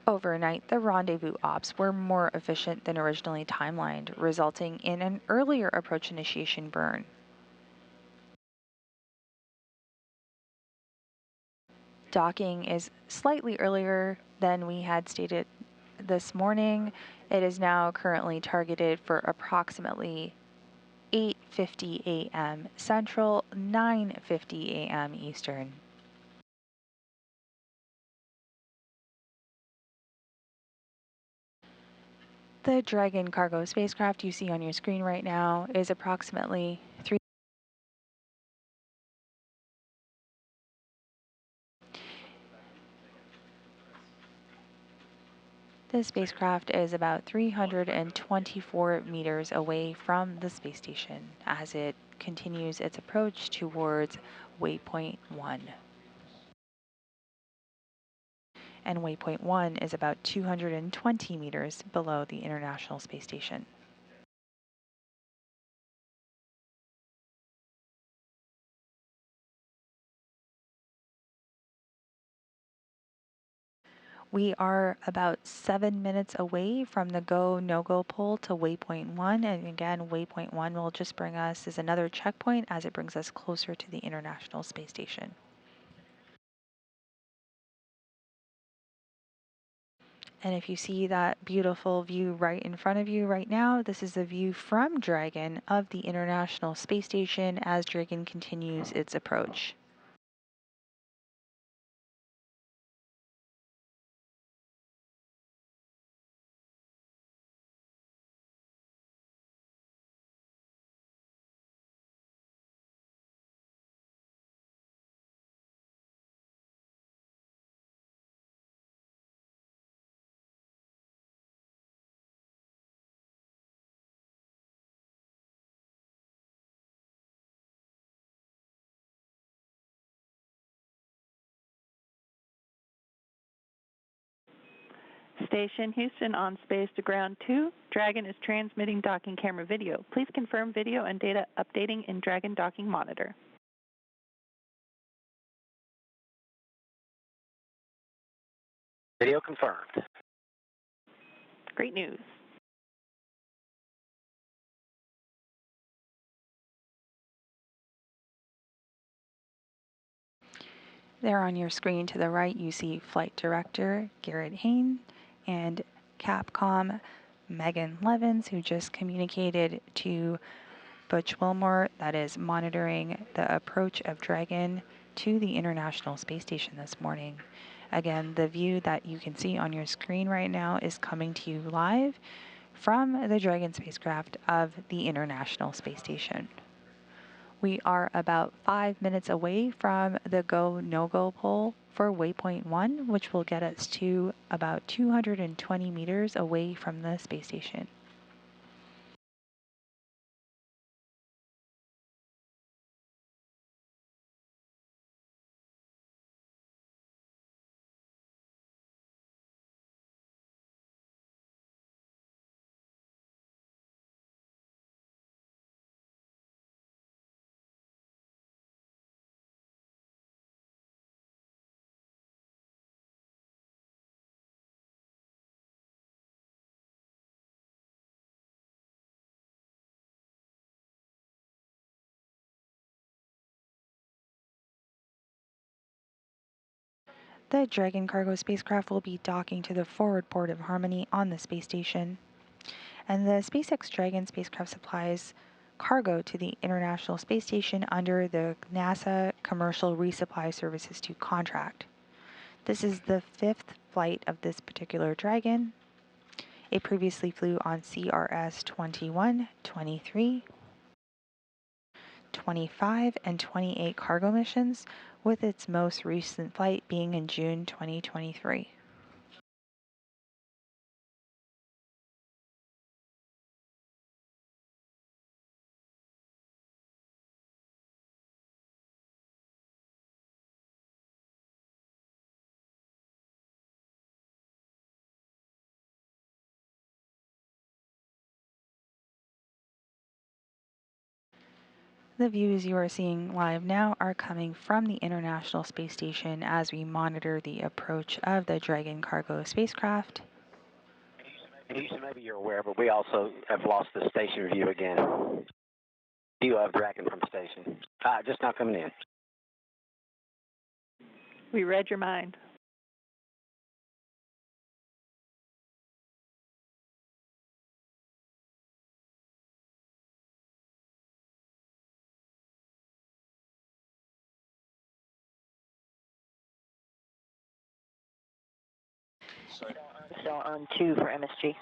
Overnight, the rendezvous ops were more efficient than originally timelined, resulting in an earlier approach initiation burn. Docking is slightly earlier than we had stated this morning. It is now currently targeted for approximately 8:50 a.m. Central, 9:50 a.m. Eastern. The Dragon cargo spacecraft you see on your screen right now is approximately The spacecraft is about 324 meters away from the space station as it continues its approach towards waypoint 1. And waypoint 1 is about 220 meters below the International Space Station. We are about 7 minutes away from the go, no-go pole to waypoint 1. And again, waypoint 1 will just bring us as another checkpoint as it brings us closer to the International Space Station. And if you see that beautiful view right in front of you right now, this is a view from Dragon of the International Space Station as Dragon continues its approach. Station Houston on space to ground 2. Dragon is transmitting docking camera video. Please confirm video and data updating in Dragon docking monitor. Video confirmed. Great news. There on your screen to the right, you see Flight Director Garrett Hain and Capcom Megan Levins, who just communicated to Butch Wilmore, that is monitoring the approach of Dragon to the International Space Station this morning. Again, the view that you can see on your screen right now is coming to you live from the Dragon spacecraft of the International Space Station. We are about 5 minutes away from the go, no-go pole for waypoint 1, which will get us to about 220 meters away from the space station. The Dragon cargo spacecraft will be docking to the forward port of Harmony on the space station, and the SpaceX Dragon spacecraft supplies cargo to the International Space Station under the NASA Commercial Resupply Services 2 contract. This is the 5th flight of this particular Dragon. It previously flew on CRS 21, 23, 25, and 28 cargo missions, with its most recent flight being in June 2023. The views you are seeing live now are coming from the International Space Station as we monitor the approach of the Dragon cargo spacecraft. Houston, maybe you're aware, but we also have lost the station view again. View of Dragon from station. Just now coming in. We read your mind. So on 2 for MSG.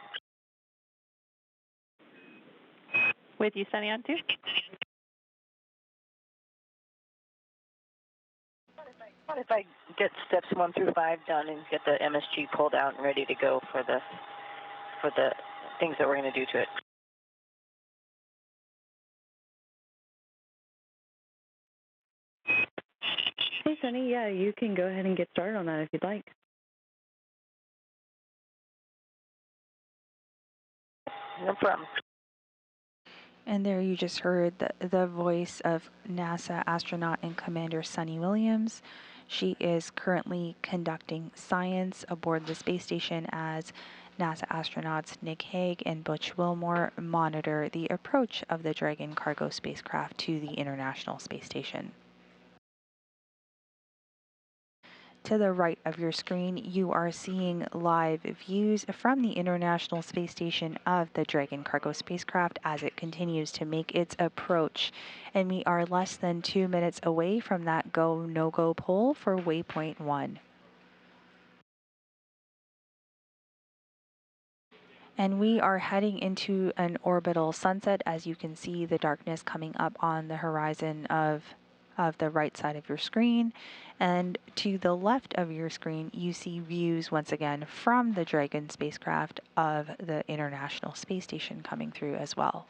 With you, Sunny, on 2. What if I get steps 1 through 5 done and get the MSG pulled out and ready to go for the things that we're going to do to it? Hey, Sunny, yeah, you can go ahead and get started on that if you'd like. No problem. And there you just heard the voice of NASA astronaut and Commander Sunny Williams. She is currently conducting science aboard the space station as NASA astronauts Nick Hague and Butch Wilmore monitor the approach of the Dragon cargo spacecraft to the International Space Station. To the right of your screen, you are seeing live views from the International Space Station of the Dragon cargo spacecraft as it continues to make its approach. And we are less than 2 minutes away from that go, no-go poll for waypoint 1. And we are heading into an orbital sunset. As you can see, the darkness coming up on the horizon of the right side of your screen. And to the left of your screen, you see views once again from the Dragon spacecraft of the International Space Station coming through as well.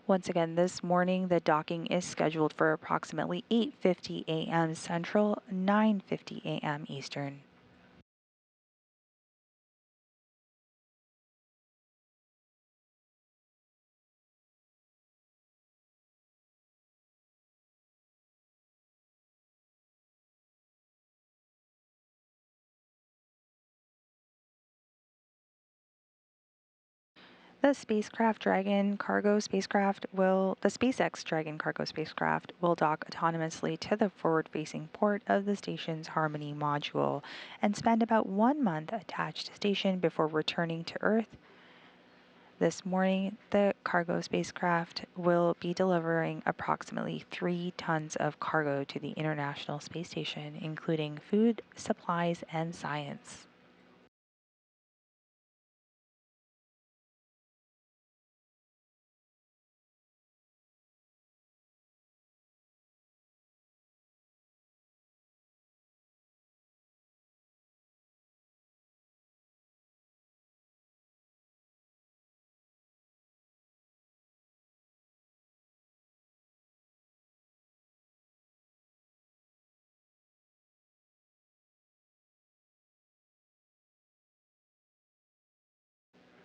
Once again, this morning, the docking is scheduled for approximately 8:50 a.m. Central, 9:50 a.m. Eastern. The SpaceX Dragon cargo spacecraft the SpaceX Dragon cargo spacecraft will dock autonomously to the forward-facing port of the station's Harmony module and spend about 1 month attached to station before returning to Earth. This morning, the cargo spacecraft will be delivering approximately 3 tons of cargo to the International Space Station, including food, supplies, and science.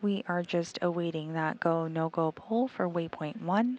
We are just awaiting that go, no-go poll for waypoint 1.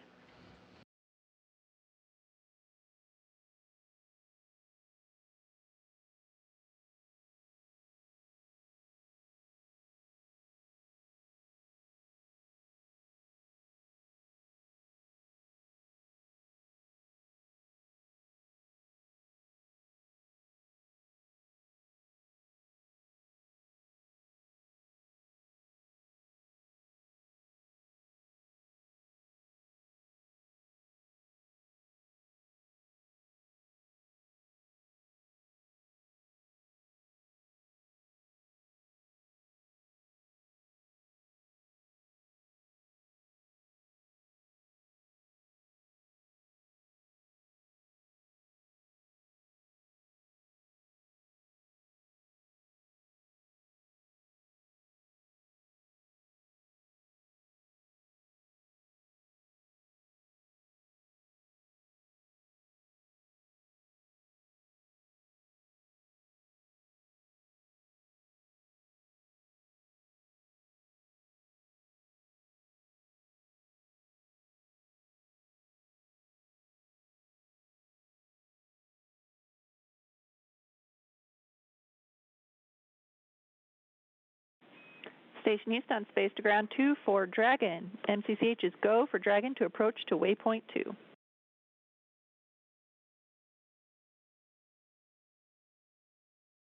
Station East on space to ground 2 for Dragon. MCCH is go for Dragon to approach to waypoint 2.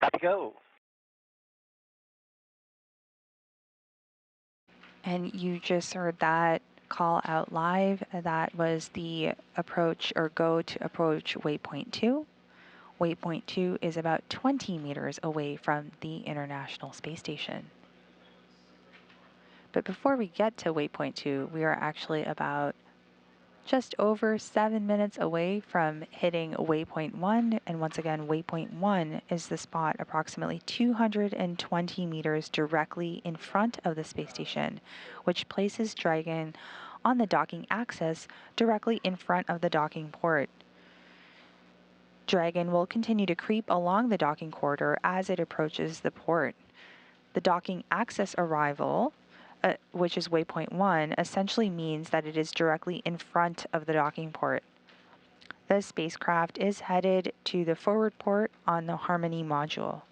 Copy, go. And you just heard that call out live. That was the approach or go to approach waypoint 2. Waypoint 2 is about 20 meters away from the International Space Station. But before we get to waypoint 2, we are actually about just over 7 minutes away from hitting waypoint 1, and once again, waypoint 1 is the spot approximately 220 meters directly in front of the space station, which places Dragon on the docking axis directly in front of the docking port. Dragon will continue to creep along the docking corridor as it approaches the port. The docking axis arrival, which is waypoint 1, essentially means that it is directly in front of the docking port. The spacecraft is headed to the forward port on the Harmony module.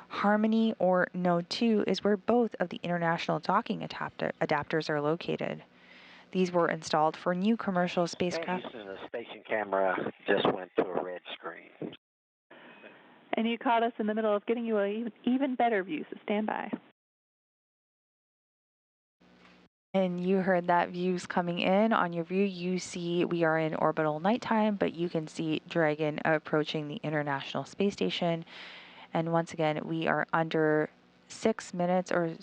Harmony, or Node 2, is where both of the international docking adapters are located. These were installed for new commercial spacecraft. Houston, the station camera just went to a red screen. And you caught us in the middle of getting you an even better view, so stand by. And you heard that views coming in. On your view, you see we are in orbital nighttime, but you can see Dragon approaching the International Space Station. And once again, we are under 7 minutes away,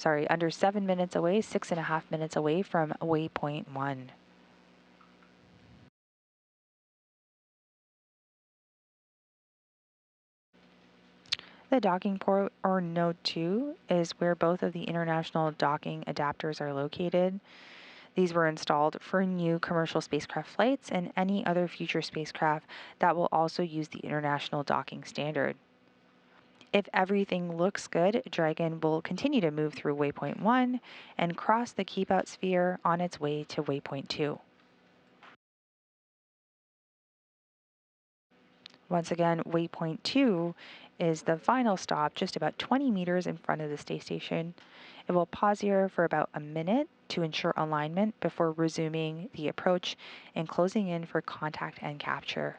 6.5 minutes away from waypoint 1. The docking port, or Node 2, is where both of the international docking adapters are located. These were installed for new commercial spacecraft flights and any other future spacecraft that will also use the international docking standard. If everything looks good, Dragon will continue to move through waypoint 1 and cross the keep out sphere on its way to waypoint 2. Once again, waypoint 2 is the final stop, just about 20 meters in front of the space station. It will pause here for about a minute to ensure alignment before resuming the approach and closing in for contact and capture.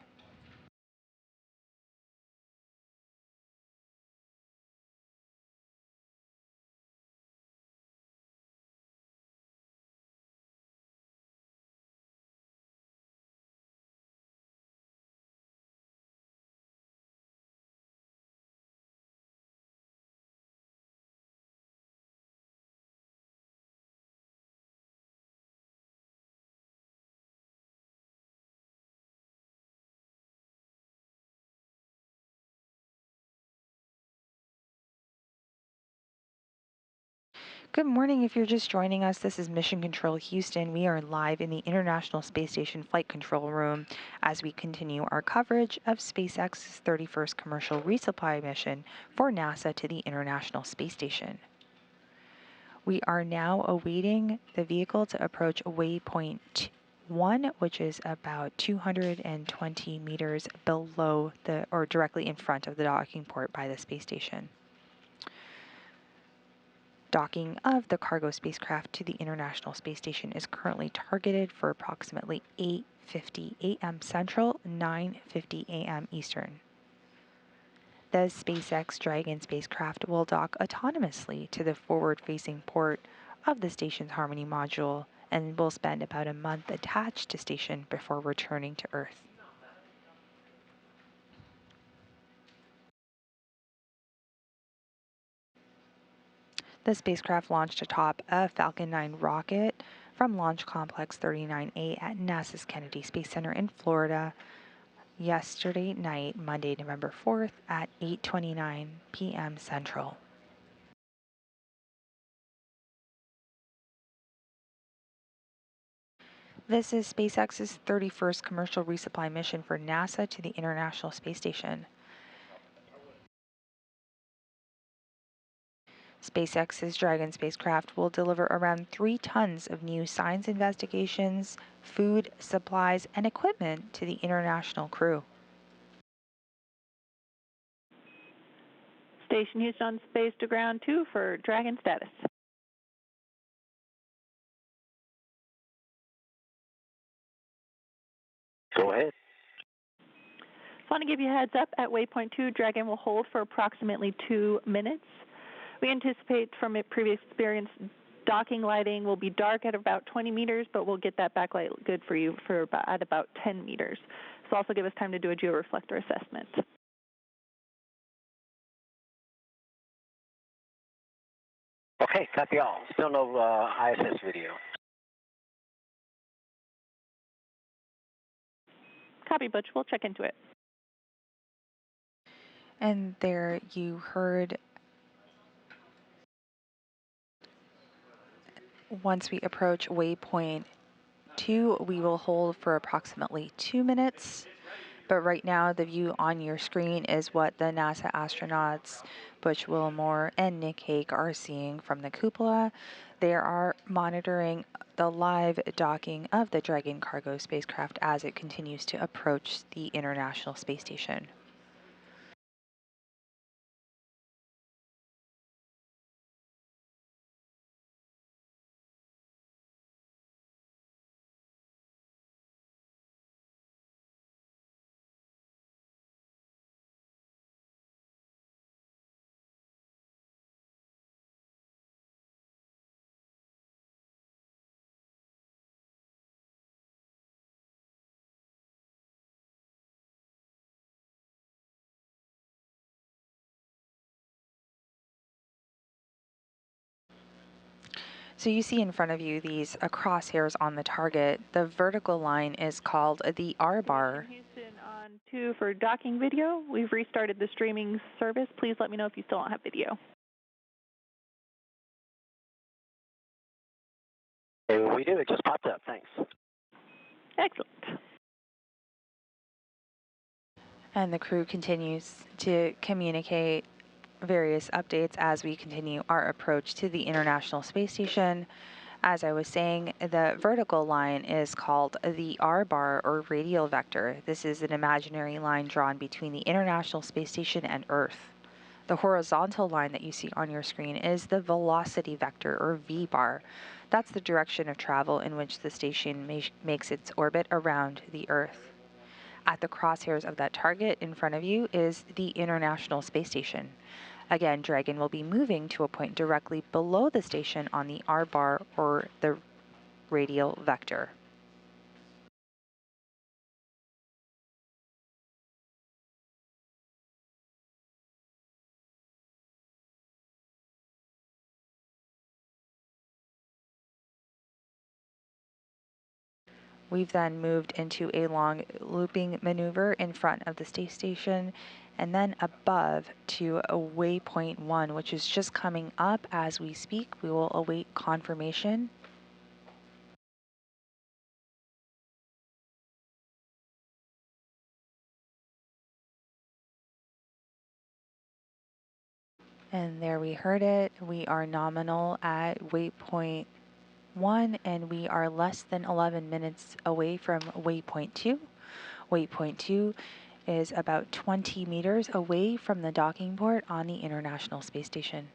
Good morning. If you're just joining us, this is Mission Control Houston. We are live in the International Space Station Flight Control Room as we continue our coverage of SpaceX's 31st commercial resupply mission for NASA to the International Space Station. We are now awaiting the vehicle to approach waypoint 1, which is about 220 meters below or directly in front of the docking port by the space station. Docking of the cargo spacecraft to the International Space Station is currently targeted for approximately 8:50 a.m. Central, 9:50 a.m. Eastern. The SpaceX Dragon spacecraft will dock autonomously to the forward-facing port of the station's Harmony module and will spend about a month attached to station before returning to Earth. The spacecraft launched atop a Falcon 9 rocket from Launch Complex 39A at NASA's Kennedy Space Center in Florida yesterday night, Monday, November 4th at 8:29 p.m. Central. This is SpaceX's 31st commercial resupply mission for NASA to the International Space Station. SpaceX's Dragon spacecraft will deliver around 3 tons of new science investigations, food, supplies, and equipment to the international crew. Station Houston on space to ground 2 for Dragon status. Go ahead. Just want to give you a heads up, at waypoint 2, Dragon will hold for approximately 2 minutes. We anticipate from a previous experience, docking lighting will be dark at about 20 meters, but we'll get that backlight good for you at about 10 meters. This will also give us time to do a georeflector assessment. Okay, copy all. Still no ISS video. Copy, Butch. We'll check into it. And there you heard, once we approach waypoint 2, we will hold for approximately 2 minutes. But right now, the view on your screen is what the NASA astronauts Butch Wilmore and Nick Hague are seeing from the cupola. They are monitoring the live docking of the Dragon cargo spacecraft as it continues to approach the International Space Station. So you see in front of you these crosshairs on the target. The vertical line is called the R bar. Houston on 2 for docking video. We've restarted the streaming service. Please let me know if you still don't have video. We do. It just popped up. Thanks. Excellent. And the crew continues to communicate various updates as we continue our approach to the International Space Station. As I was saying, the vertical line is called the R bar or radial vector. This is an imaginary line drawn between the International Space Station and Earth. The horizontal line that you see on your screen is the velocity vector or V bar. That's the direction of travel in which the station makes its orbit around the Earth. At the crosshairs of that target in front of you is the International Space Station. Again, Dragon will be moving to a point directly below the station on the R bar or the radial vector. We've then moved into a long looping maneuver in front of the space station and then above to a waypoint 1, which is just coming up as we speak. We will await confirmation. And there we heard it. We are nominal at waypoint 1, and we are less than 11 minutes away from waypoint 2. Waypoint 2 is about 20 meters away from the docking port on the International Space Station.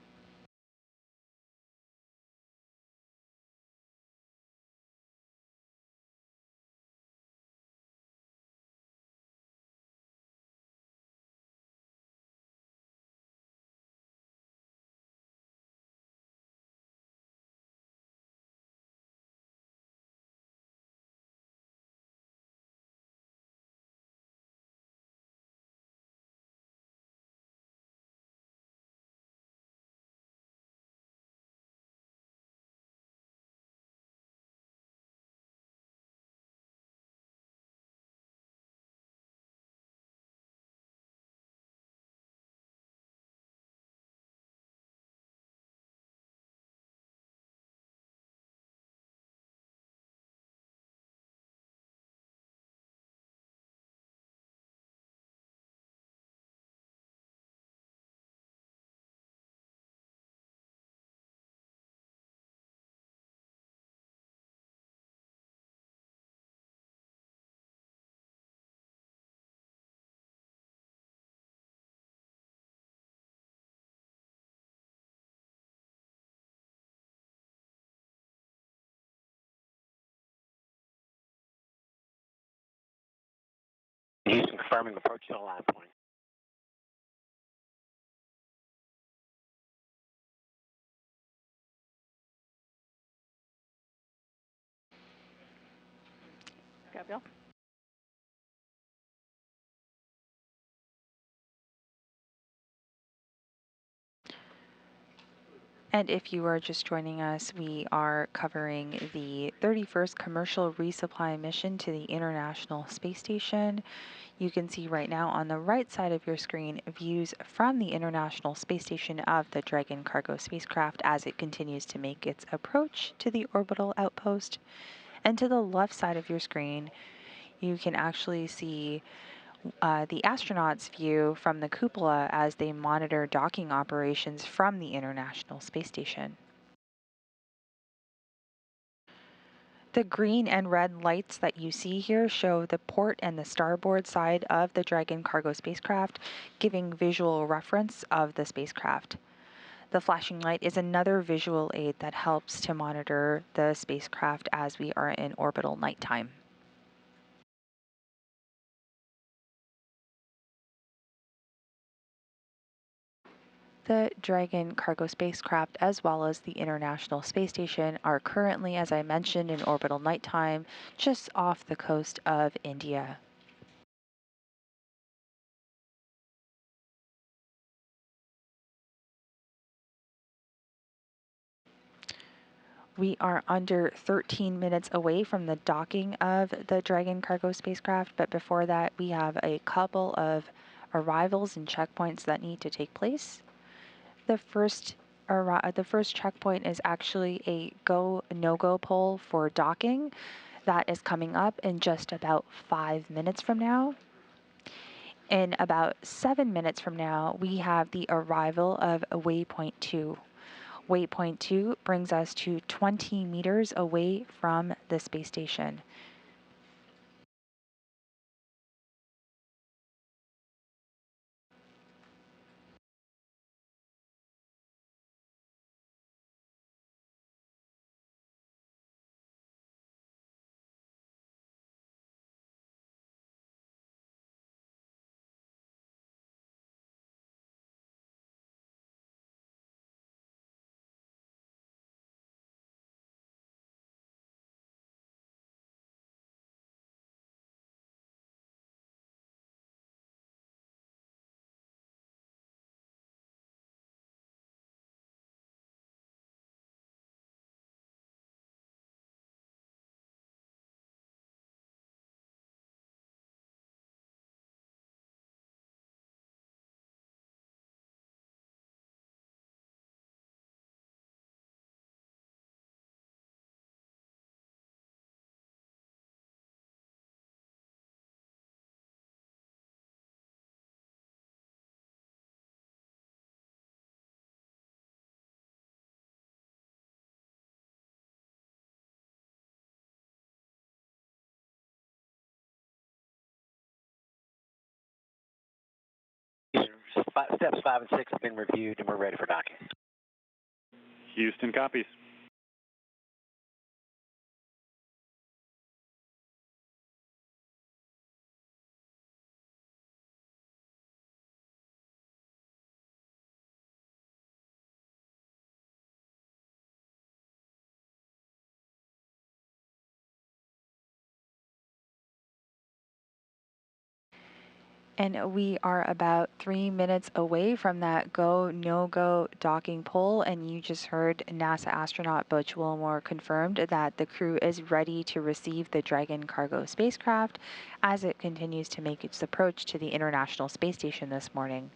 Houston confirming approach to the line point. Gabriel. And if you are just joining us, we are covering the 31st commercial resupply mission to the International Space Station. You can see right now on the right side of your screen views from the International Space Station of the Dragon cargo spacecraft as it continues to make its approach to the orbital outpost. And to the left side of your screen, you can actually see the astronauts' view from the cupola as they monitor docking operations from the International Space Station. The green and red lights that you see here show the port and the starboard side of the Dragon cargo spacecraft, giving visual reference of the spacecraft. The flashing light is another visual aid that helps to monitor the spacecraft as we are in orbital nighttime. The Dragon cargo spacecraft, as well as the International Space Station, are currently, as I mentioned, in orbital nighttime just off the coast of India. We are under 13 minutes away from the docking of the Dragon cargo spacecraft, but before that, we have a couple of arrivals and checkpoints that need to take place. The first checkpoint is actually a go, no-go poll for docking. That is coming up in just about 5 minutes from now. In about 7 minutes from now, we have the arrival of waypoint 2. Waypoint 2 brings us to 20 meters away from the space station. Steps 5 and 6 have been reviewed and we're ready for docking. Houston copies. And we are about 3 minutes away from that go, no-go docking poll. And you just heard NASA astronaut Butch Wilmore confirmed that the crew is ready to receive the Dragon cargo spacecraft as it continues to make its approach to the International Space Station this morning.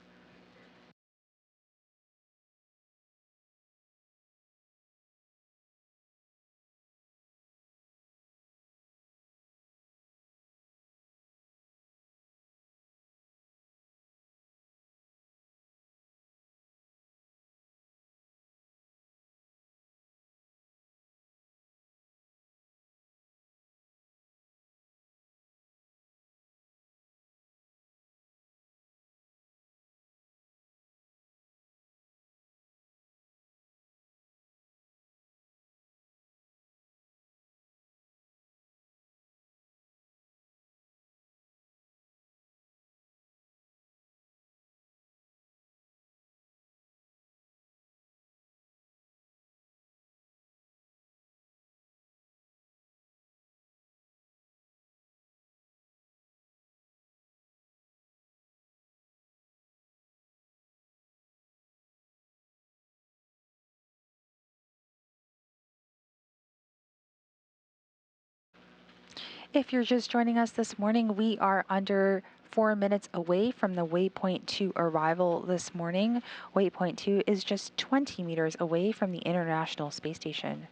If you're just joining us this morning, we are under 4 minutes away from the Waypoint 2 arrival this morning. Waypoint 2 is just 20 meters away from the International Space Station.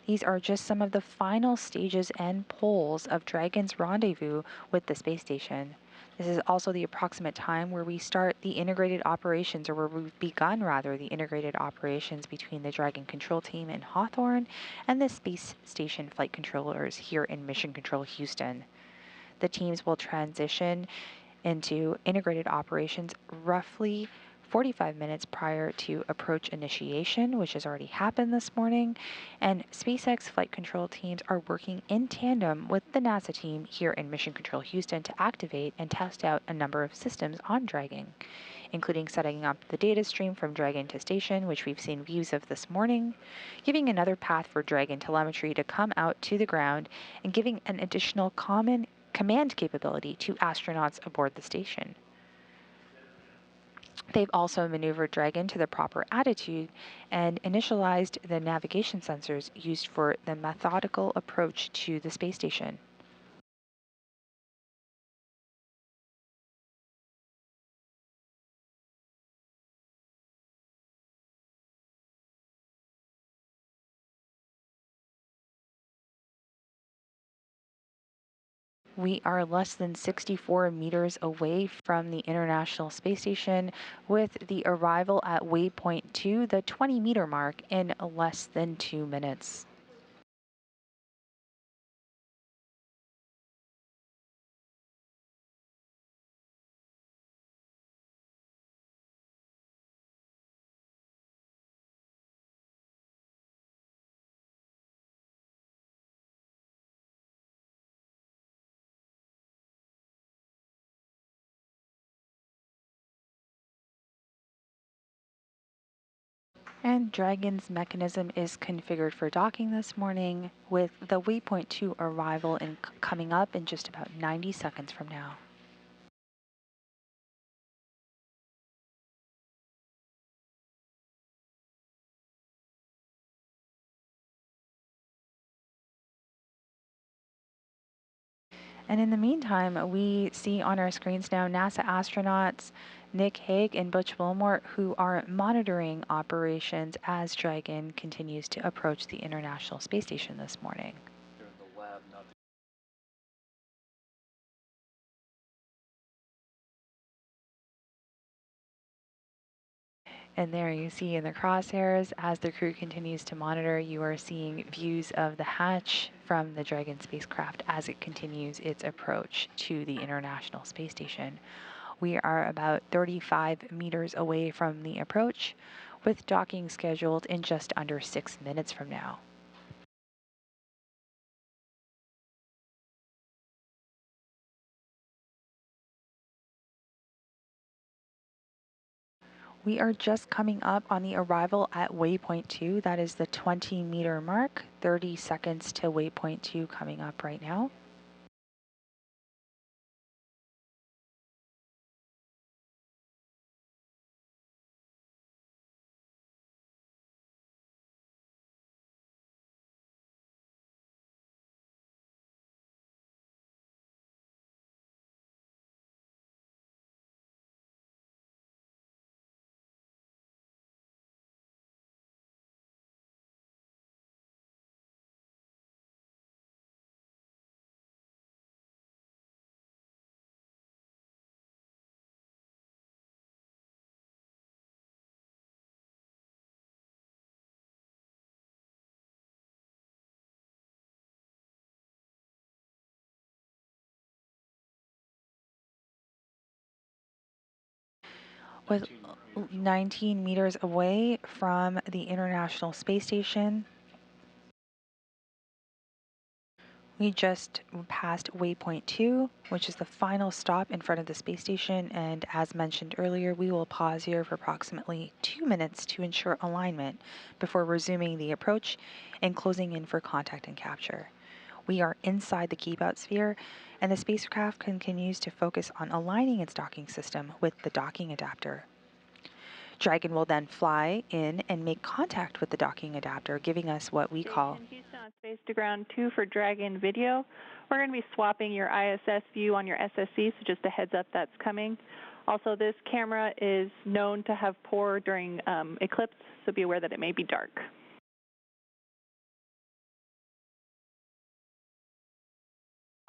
These are just some of the final stages and poles of Dragon's rendezvous with the space station. This is also the approximate time where we start the integrated operations, or where we've begun rather, the integrated operations between the Dragon control team in Hawthorne and the space station flight controllers here in Mission Control Houston. The teams will transition into integrated operations roughly 45 minutes prior to approach initiation, which has already happened this morning, and SpaceX flight control teams are working in tandem with the NASA team here in Mission Control Houston to activate and test out a number of systems on Dragon, including setting up the data stream from Dragon to station, which we've seen views of this morning, giving another path for Dragon telemetry to come out to the ground, and giving an additional command capability to astronauts aboard the station. They've also maneuvered Dragon to the proper attitude and initialized the navigation sensors used for the methodical approach to the space station. We are less than 64 meters away from the International Space Station, with the arrival at Waypoint 2, the 20-meter mark, in less than 2 minutes. And Dragon's mechanism is configured for docking this morning, with the Waypoint 2 arrival coming up in just about 90 seconds from now. And in the meantime, we see on our screens now NASA astronauts Nick Hague and Butch Wilmore, who are monitoring operations as Dragon continues to approach the International Space Station this morning. And there you see in the crosshairs, as the crew continues to monitor, you are seeing views of the hatch from the Dragon spacecraft as it continues its approach to the International Space Station. We are about 35 meters away from the approach, with docking scheduled in just under 6 minutes from now. We are just coming up on the arrival at Waypoint 2. That is the 20-meter mark. 30 seconds to Waypoint 2 coming up right now. With 19 meters away from the International Space Station, we just passed Waypoint 2, which is the final stop in front of the space station, and as mentioned earlier, we will pause here for approximately 2 minutes to ensure alignment before resuming the approach and closing in for contact and capture. We are inside the keep-out sphere, and the spacecraft continues to focus on aligning its docking system with the docking adapter. Dragon will then fly in and make contact with the docking adapter, giving us what we call Space to Ground 2 for Dragon video. We're going to be swapping your ISS view on your SSC, so just a heads up that's coming. Also, this camera is known to have poor during eclipse, so be aware that it may be dark.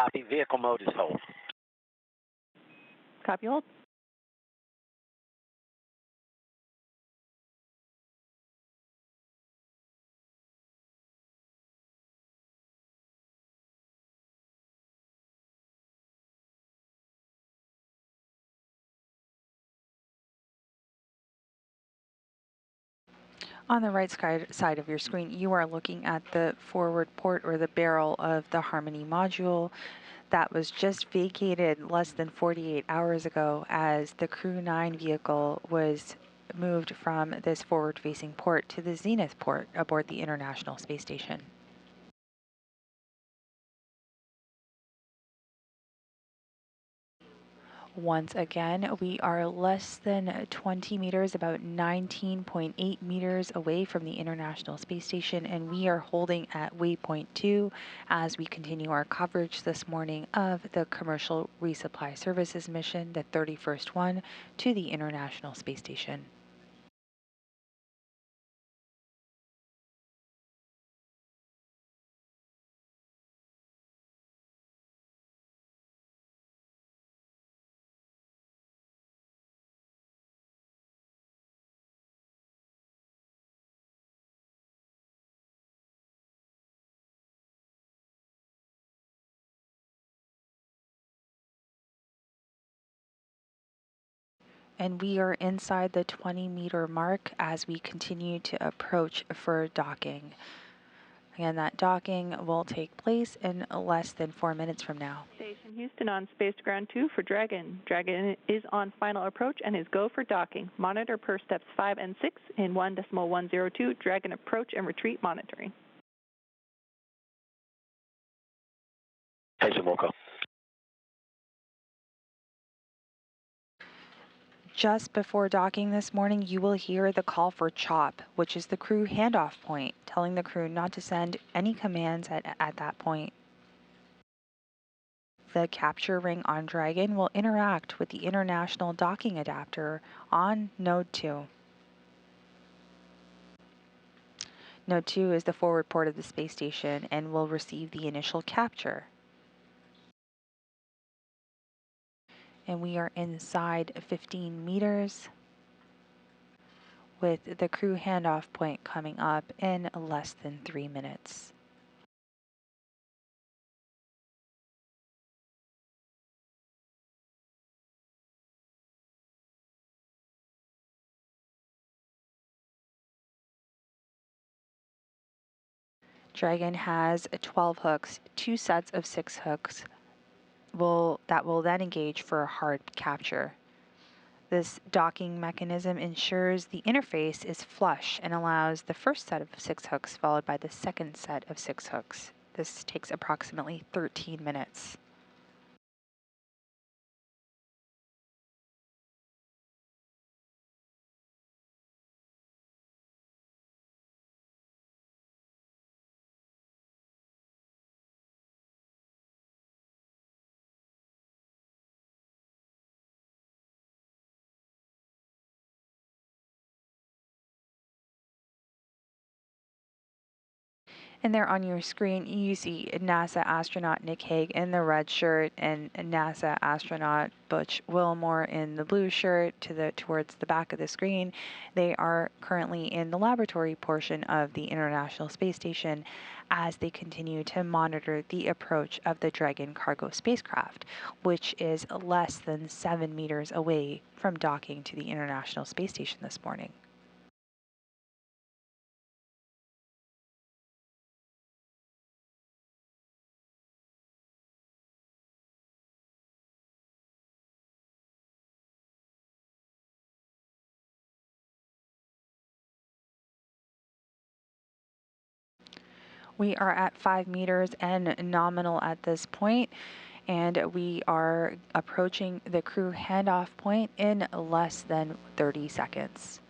Copy. Vehicle mode is hold. Copy, hold. On the right side of your screen, you are looking at the forward port or the barrel of the Harmony module that was just vacated less than 48 hours ago as the Crew 9 vehicle was moved from this forward-facing port to the Zenith port aboard the International Space Station. Once again, we are less than 20 meters, about 19.8 meters away from the International Space Station, and we are holding at waypoint 2 as we continue our coverage this morning of the Commercial Resupply Services mission, the 31st one, to the International Space Station. And we are inside the 20-meter mark as we continue to approach for docking. Again, that docking will take place in less than 4 minutes from now. Station Houston on Space to Ground 2 for Dragon. Dragon is on final approach and is go for docking. Monitor per steps 5 and 6 in 1.102. Dragon approach and retreat monitoring. Station Wilco. Just before docking this morning, you will hear the call for CHOP, which is the crew handoff point, telling the crew not to send any commands at that point. The capture ring on Dragon will interact with the International Docking Adapter on Node 2. Node 2 is the forward port of the space station and will receive the initial capture. And we are inside 15 meters with the crew handoff point coming up in less than 3 minutes. Dragon has 12 hooks, 2 sets of 6 hooks that will then engage for a hard capture. This docking mechanism ensures the interface is flush and allows the first set of 6 hooks followed by the second set of 6 hooks. This takes approximately 13 minutes. And there on your screen, you see NASA astronaut Nick Hague in the red shirt and NASA astronaut Butch Wilmore in the blue shirt towards the back of the screen. They are currently in the laboratory portion of the International Space Station as they continue to monitor the approach of the Dragon cargo spacecraft, which is less than 7 meters away from docking to the International Space Station this morning. We are at 5 meters and nominal at this point, and we are approaching the crew handoff point in less than 30 seconds.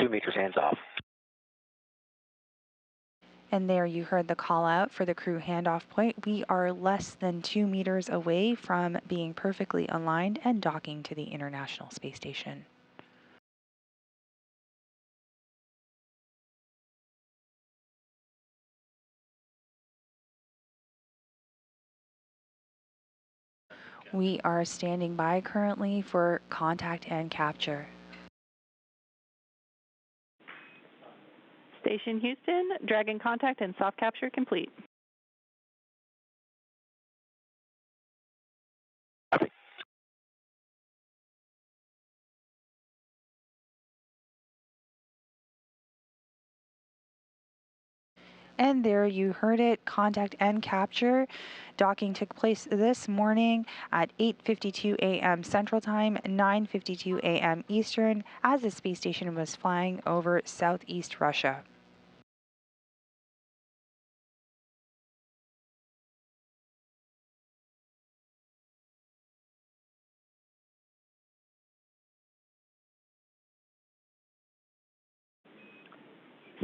2 meters, hands off. And there you heard the call out for the crew handoff point. We are less than 2 meters away from being perfectly aligned and docking to the International Space Station. We are standing by currently for contact and capture. Station Houston, Dragon contact and soft capture complete. And there you heard it, contact and capture. Docking took place this morning at 8:52 a.m. Central Time, 9:52 a.m. Eastern, as the space station was flying over southeast Russia.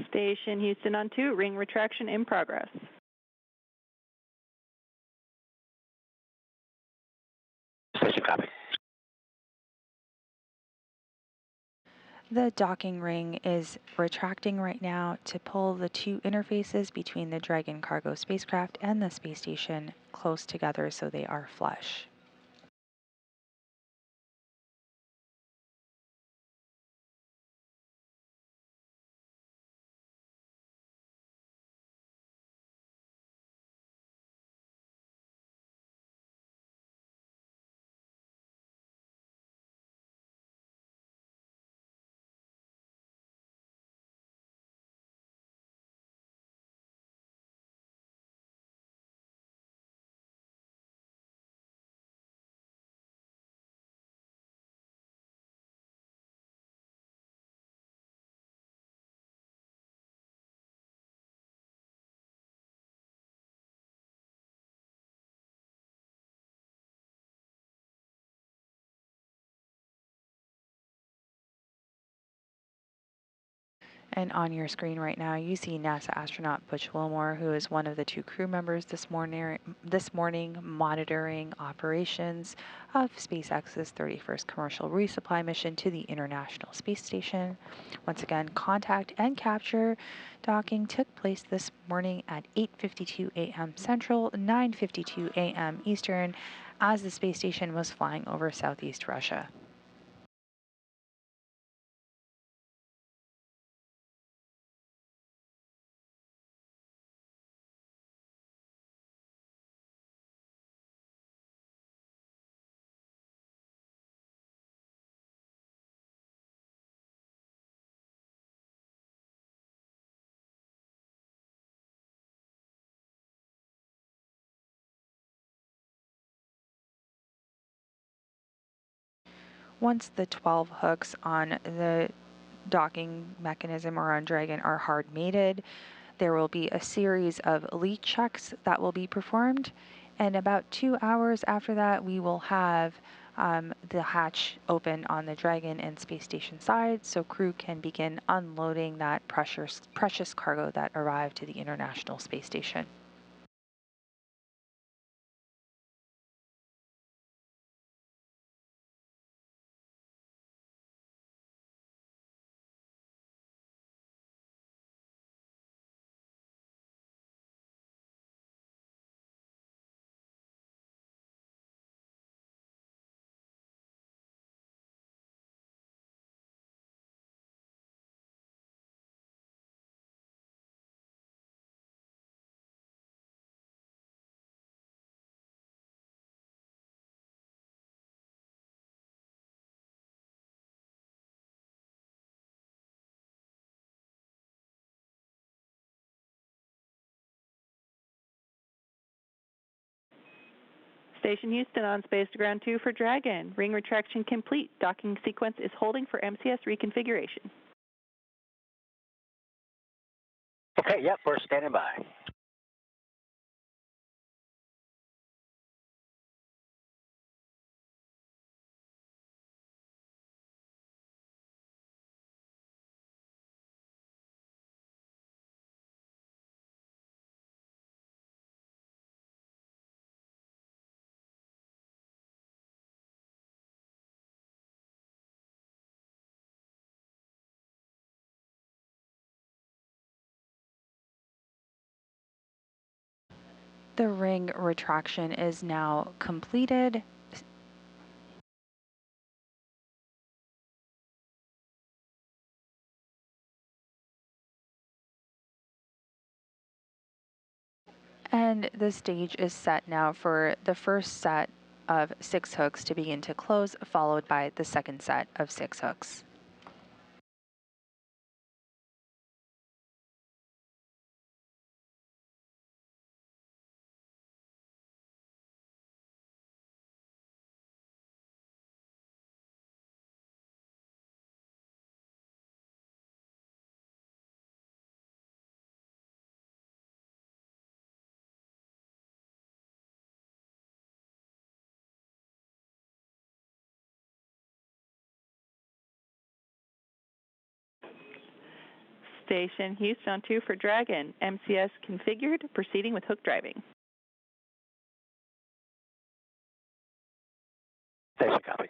Station Houston on 2, ring retraction in progress. Station copy. The docking ring is retracting right now to pull the two interfaces between the Dragon cargo spacecraft and the space station close together so they are flush. And on your screen right now, you see NASA astronaut Butch Wilmore, who is one of the two crew members this morning monitoring operations of SpaceX's 31st commercial resupply mission to the International Space Station. Once again, contact and capture docking took place this morning at 8:52 a.m. Central, 9:52 a.m. Eastern, as the space station was flying over southeast Russia. Once the 12 hooks on the docking mechanism or on Dragon are hard mated, there will be a series of leak checks that will be performed, and about 2 hours after that we will have the hatch open on the Dragon and space station side so crew can begin unloading that precious cargo that arrived to the International Space Station. Station Houston on space to ground 2 for Dragon. Ring retraction complete. Docking sequence is holding for MCS reconfiguration. Okay, yep, we're standing by. The ring retraction is now completed. And the stage is set now for the first set of 6 hooks to begin to close, followed by the second set of 6 hooks. Station Houston 2 for Dragon. MCS configured, proceeding with hook driving. Station copy.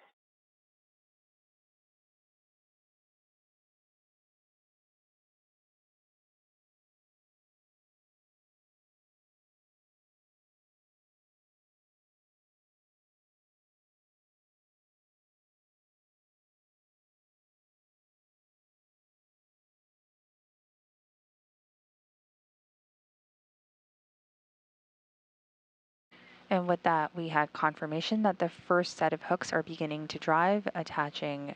And with that, we had confirmation that the first set of hooks are beginning to drive, attaching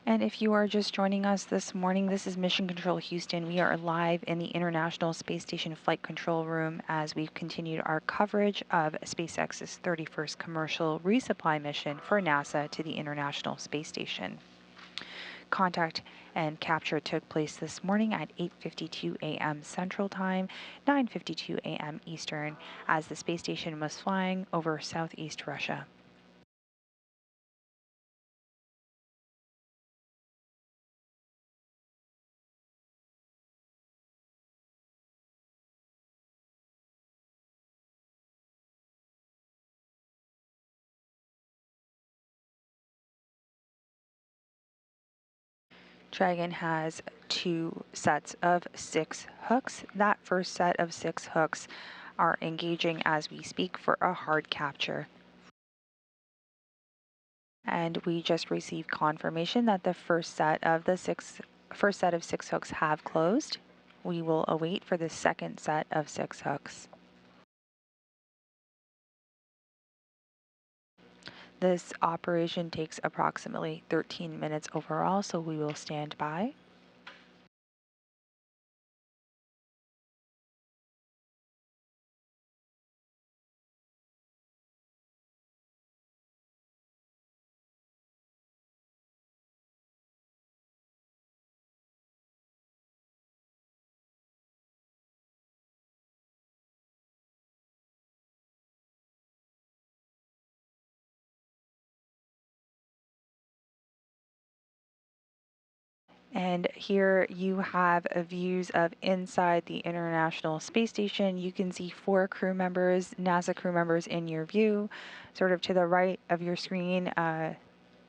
And if you are just joining us this morning, this is Mission Control Houston. We are live in the International Space Station Flight Control Room as we've continued our coverage of SpaceX's 31st commercial resupply mission for NASA to the International Space Station. Contact and capture took place this morning at 8:52 a.m. Central Time, 9:52 a.m. Eastern, as the space station was flying over southeast Russia. Dragon has 2 sets of 6 hooks. That first set of 6 hooks are engaging as we speak for a hard capture. And we just received confirmation that the first set of 6 hooks have closed. We will await for the second set of 6 hooks. This operation takes approximately 13 minutes overall, so we will stand by. And here you have views of inside the International Space Station. You can see 4 crew members, NASA crew members in your view. Sort of to the right of your screen,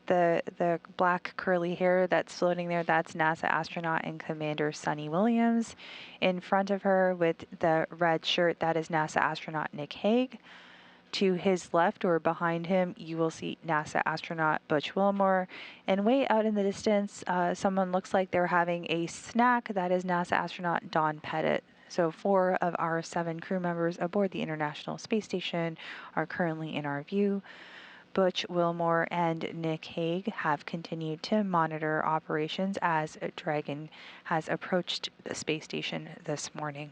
the black curly hair that's floating there, that's NASA astronaut and Commander Sunny Williams. In front of her with the red shirt, that is NASA astronaut Nick Hague. To his left or behind him, you will see NASA astronaut Butch Wilmore. And way out in the distance, someone looks like they're having a snack. That is NASA astronaut Don Pettit. So 4 of our 7 crew members aboard the International Space Station are currently in our view. Butch Wilmore and Nick Hague have continued to monitor operations as Dragon has approached the space station this morning.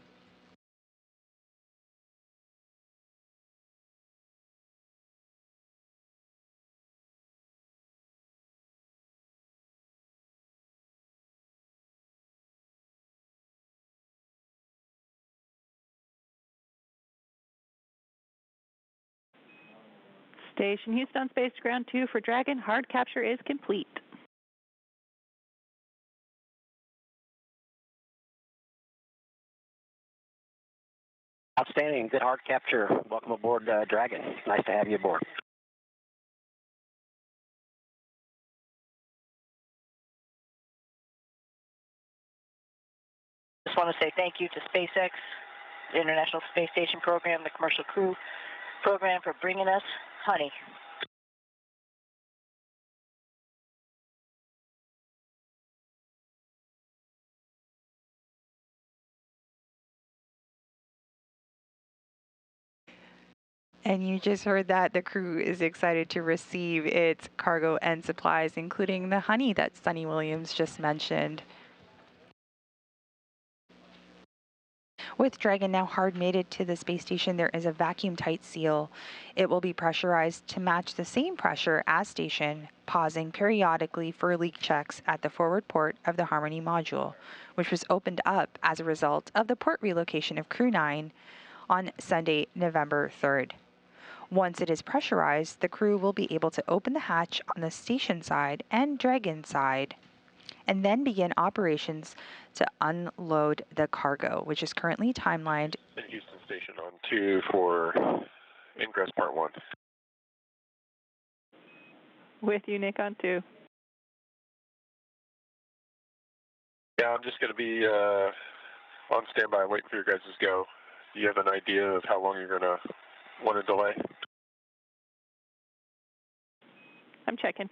Station Houston on Space Ground 2 for Dragon. Hard capture is complete. Outstanding. Good hard capture. Welcome aboard Dragon. Nice to have you aboard. Just want to say thank you to SpaceX, the International Space Station program, the commercial crew program for bringing us honey. And you just heard that the crew is excited to receive its cargo and supplies, including the honey that Sunny Williams just mentioned. With Dragon now hard mated to the space station, there is a vacuum-tight seal. It will be pressurized to match the same pressure as station, pausing periodically for leak checks at the forward port of the Harmony module, which was opened up as a result of the port relocation of Crew 9 on Sunday, November 3rd. Once it is pressurized, the crew will be able to open the hatch on the station side and Dragon side, and then begin operations to unload the cargo, which is currently timelined. In Houston Station on 2 for ingress part 1. With you, Nick, on 2. Yeah, I'm just going to be on standby waiting for your guys' go. Do you have an idea of how long you're going to want to delay? I'm checking.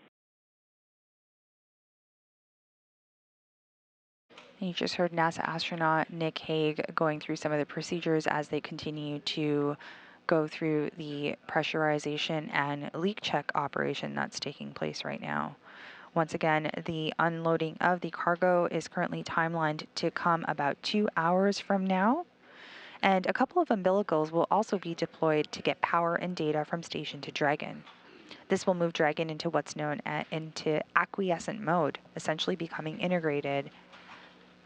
You just heard NASA astronaut Nick Hague going through some of the procedures as they continue to go through the pressurization and leak check operation that's taking place right now. Once again, the unloading of the cargo is currently timelined to come about 2 hours from now. And a couple of umbilicals will also be deployed to get power and data from station to Dragon. This will move Dragon into what's known into acquiescent mode, essentially becoming integrated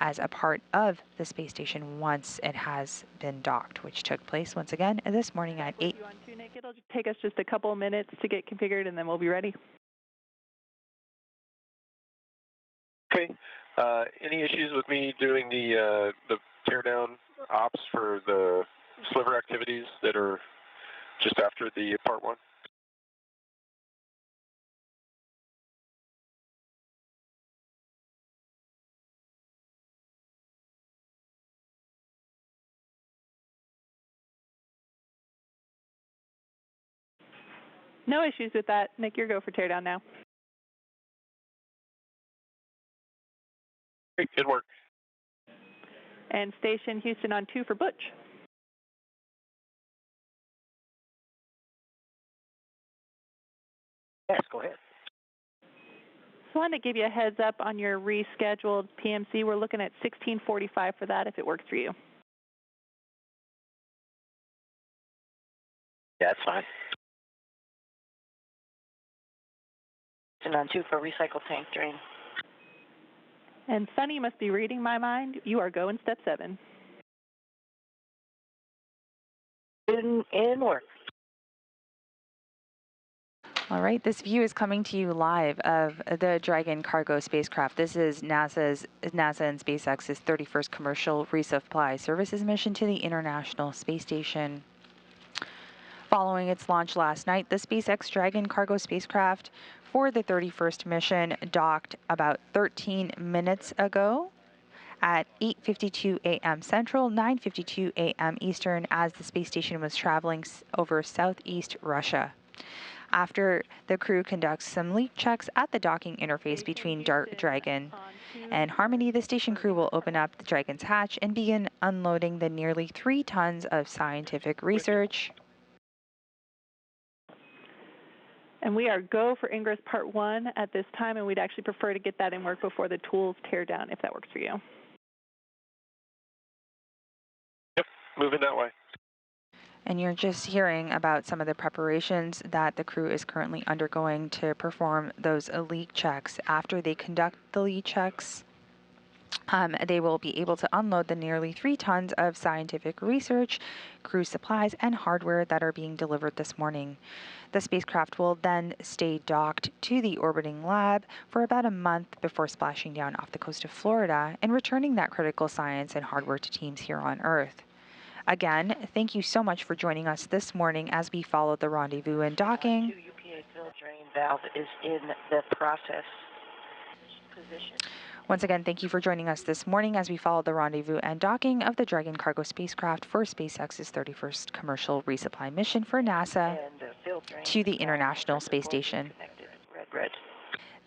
as a part of the space station once it has been docked, which took place once again this morning at 8. You on 2, Nick. It'll just take us just a couple of minutes to get configured, and then we'll be ready. Okay. Any issues with me doing the teardown ops for the sliver activities that are just after the part 1? No issues with that. Nick, your go for teardown now. Great, good work. And Station Houston on 2 for Butch. Yes, go ahead. So I wanted to give you a heads up on your rescheduled PMC. We're looking at 16:45 for that if it works for you. Yeah, that's fine. And on 2 for recycle tank drain. And Sunny must be reading my mind. You are going step 7. In work. All right, this view is coming to you live of the Dragon cargo spacecraft. This is NASA and SpaceX's 31st commercial resupply services mission to the International Space Station. Following its launch last night, the SpaceX Dragon cargo spacecraft for the 31st mission docked about 13 minutes ago at 8:52 a.m. Central, 9:52 a.m. Eastern, as the space station was traveling over southeast Russia. After the crew conducts some leak checks at the docking interface between Dragon and Harmony, the station crew will open up the Dragon's hatch and begin unloading the nearly 3 tons of scientific research. And we are go for ingress part 1 at this time, and we'd actually prefer to get that in work before the tools tear down, if that works for you. Yep, moving that way. And you're just hearing about some of the preparations that the crew is currently undergoing to perform those leak checks. After they conduct the leak checks, they will be able to unload the nearly 3 tons of scientific research, crew supplies, and hardware that are being delivered this morning. The spacecraft will then stay docked to the orbiting lab for about a month before splashing down off the coast of Florida and returning that critical science and hardware to teams here on Earth. Again, thank you so much for joining us this morning as we followed the rendezvous and docking. 2 UPA fill drain valve is in the process position. Once again, thank you for joining us this morning as we followed the rendezvous and docking of the Dragon cargo spacecraft for SpaceX's 31st commercial resupply mission for NASA to the International Space Station. Red.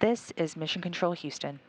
This is Mission Control Houston.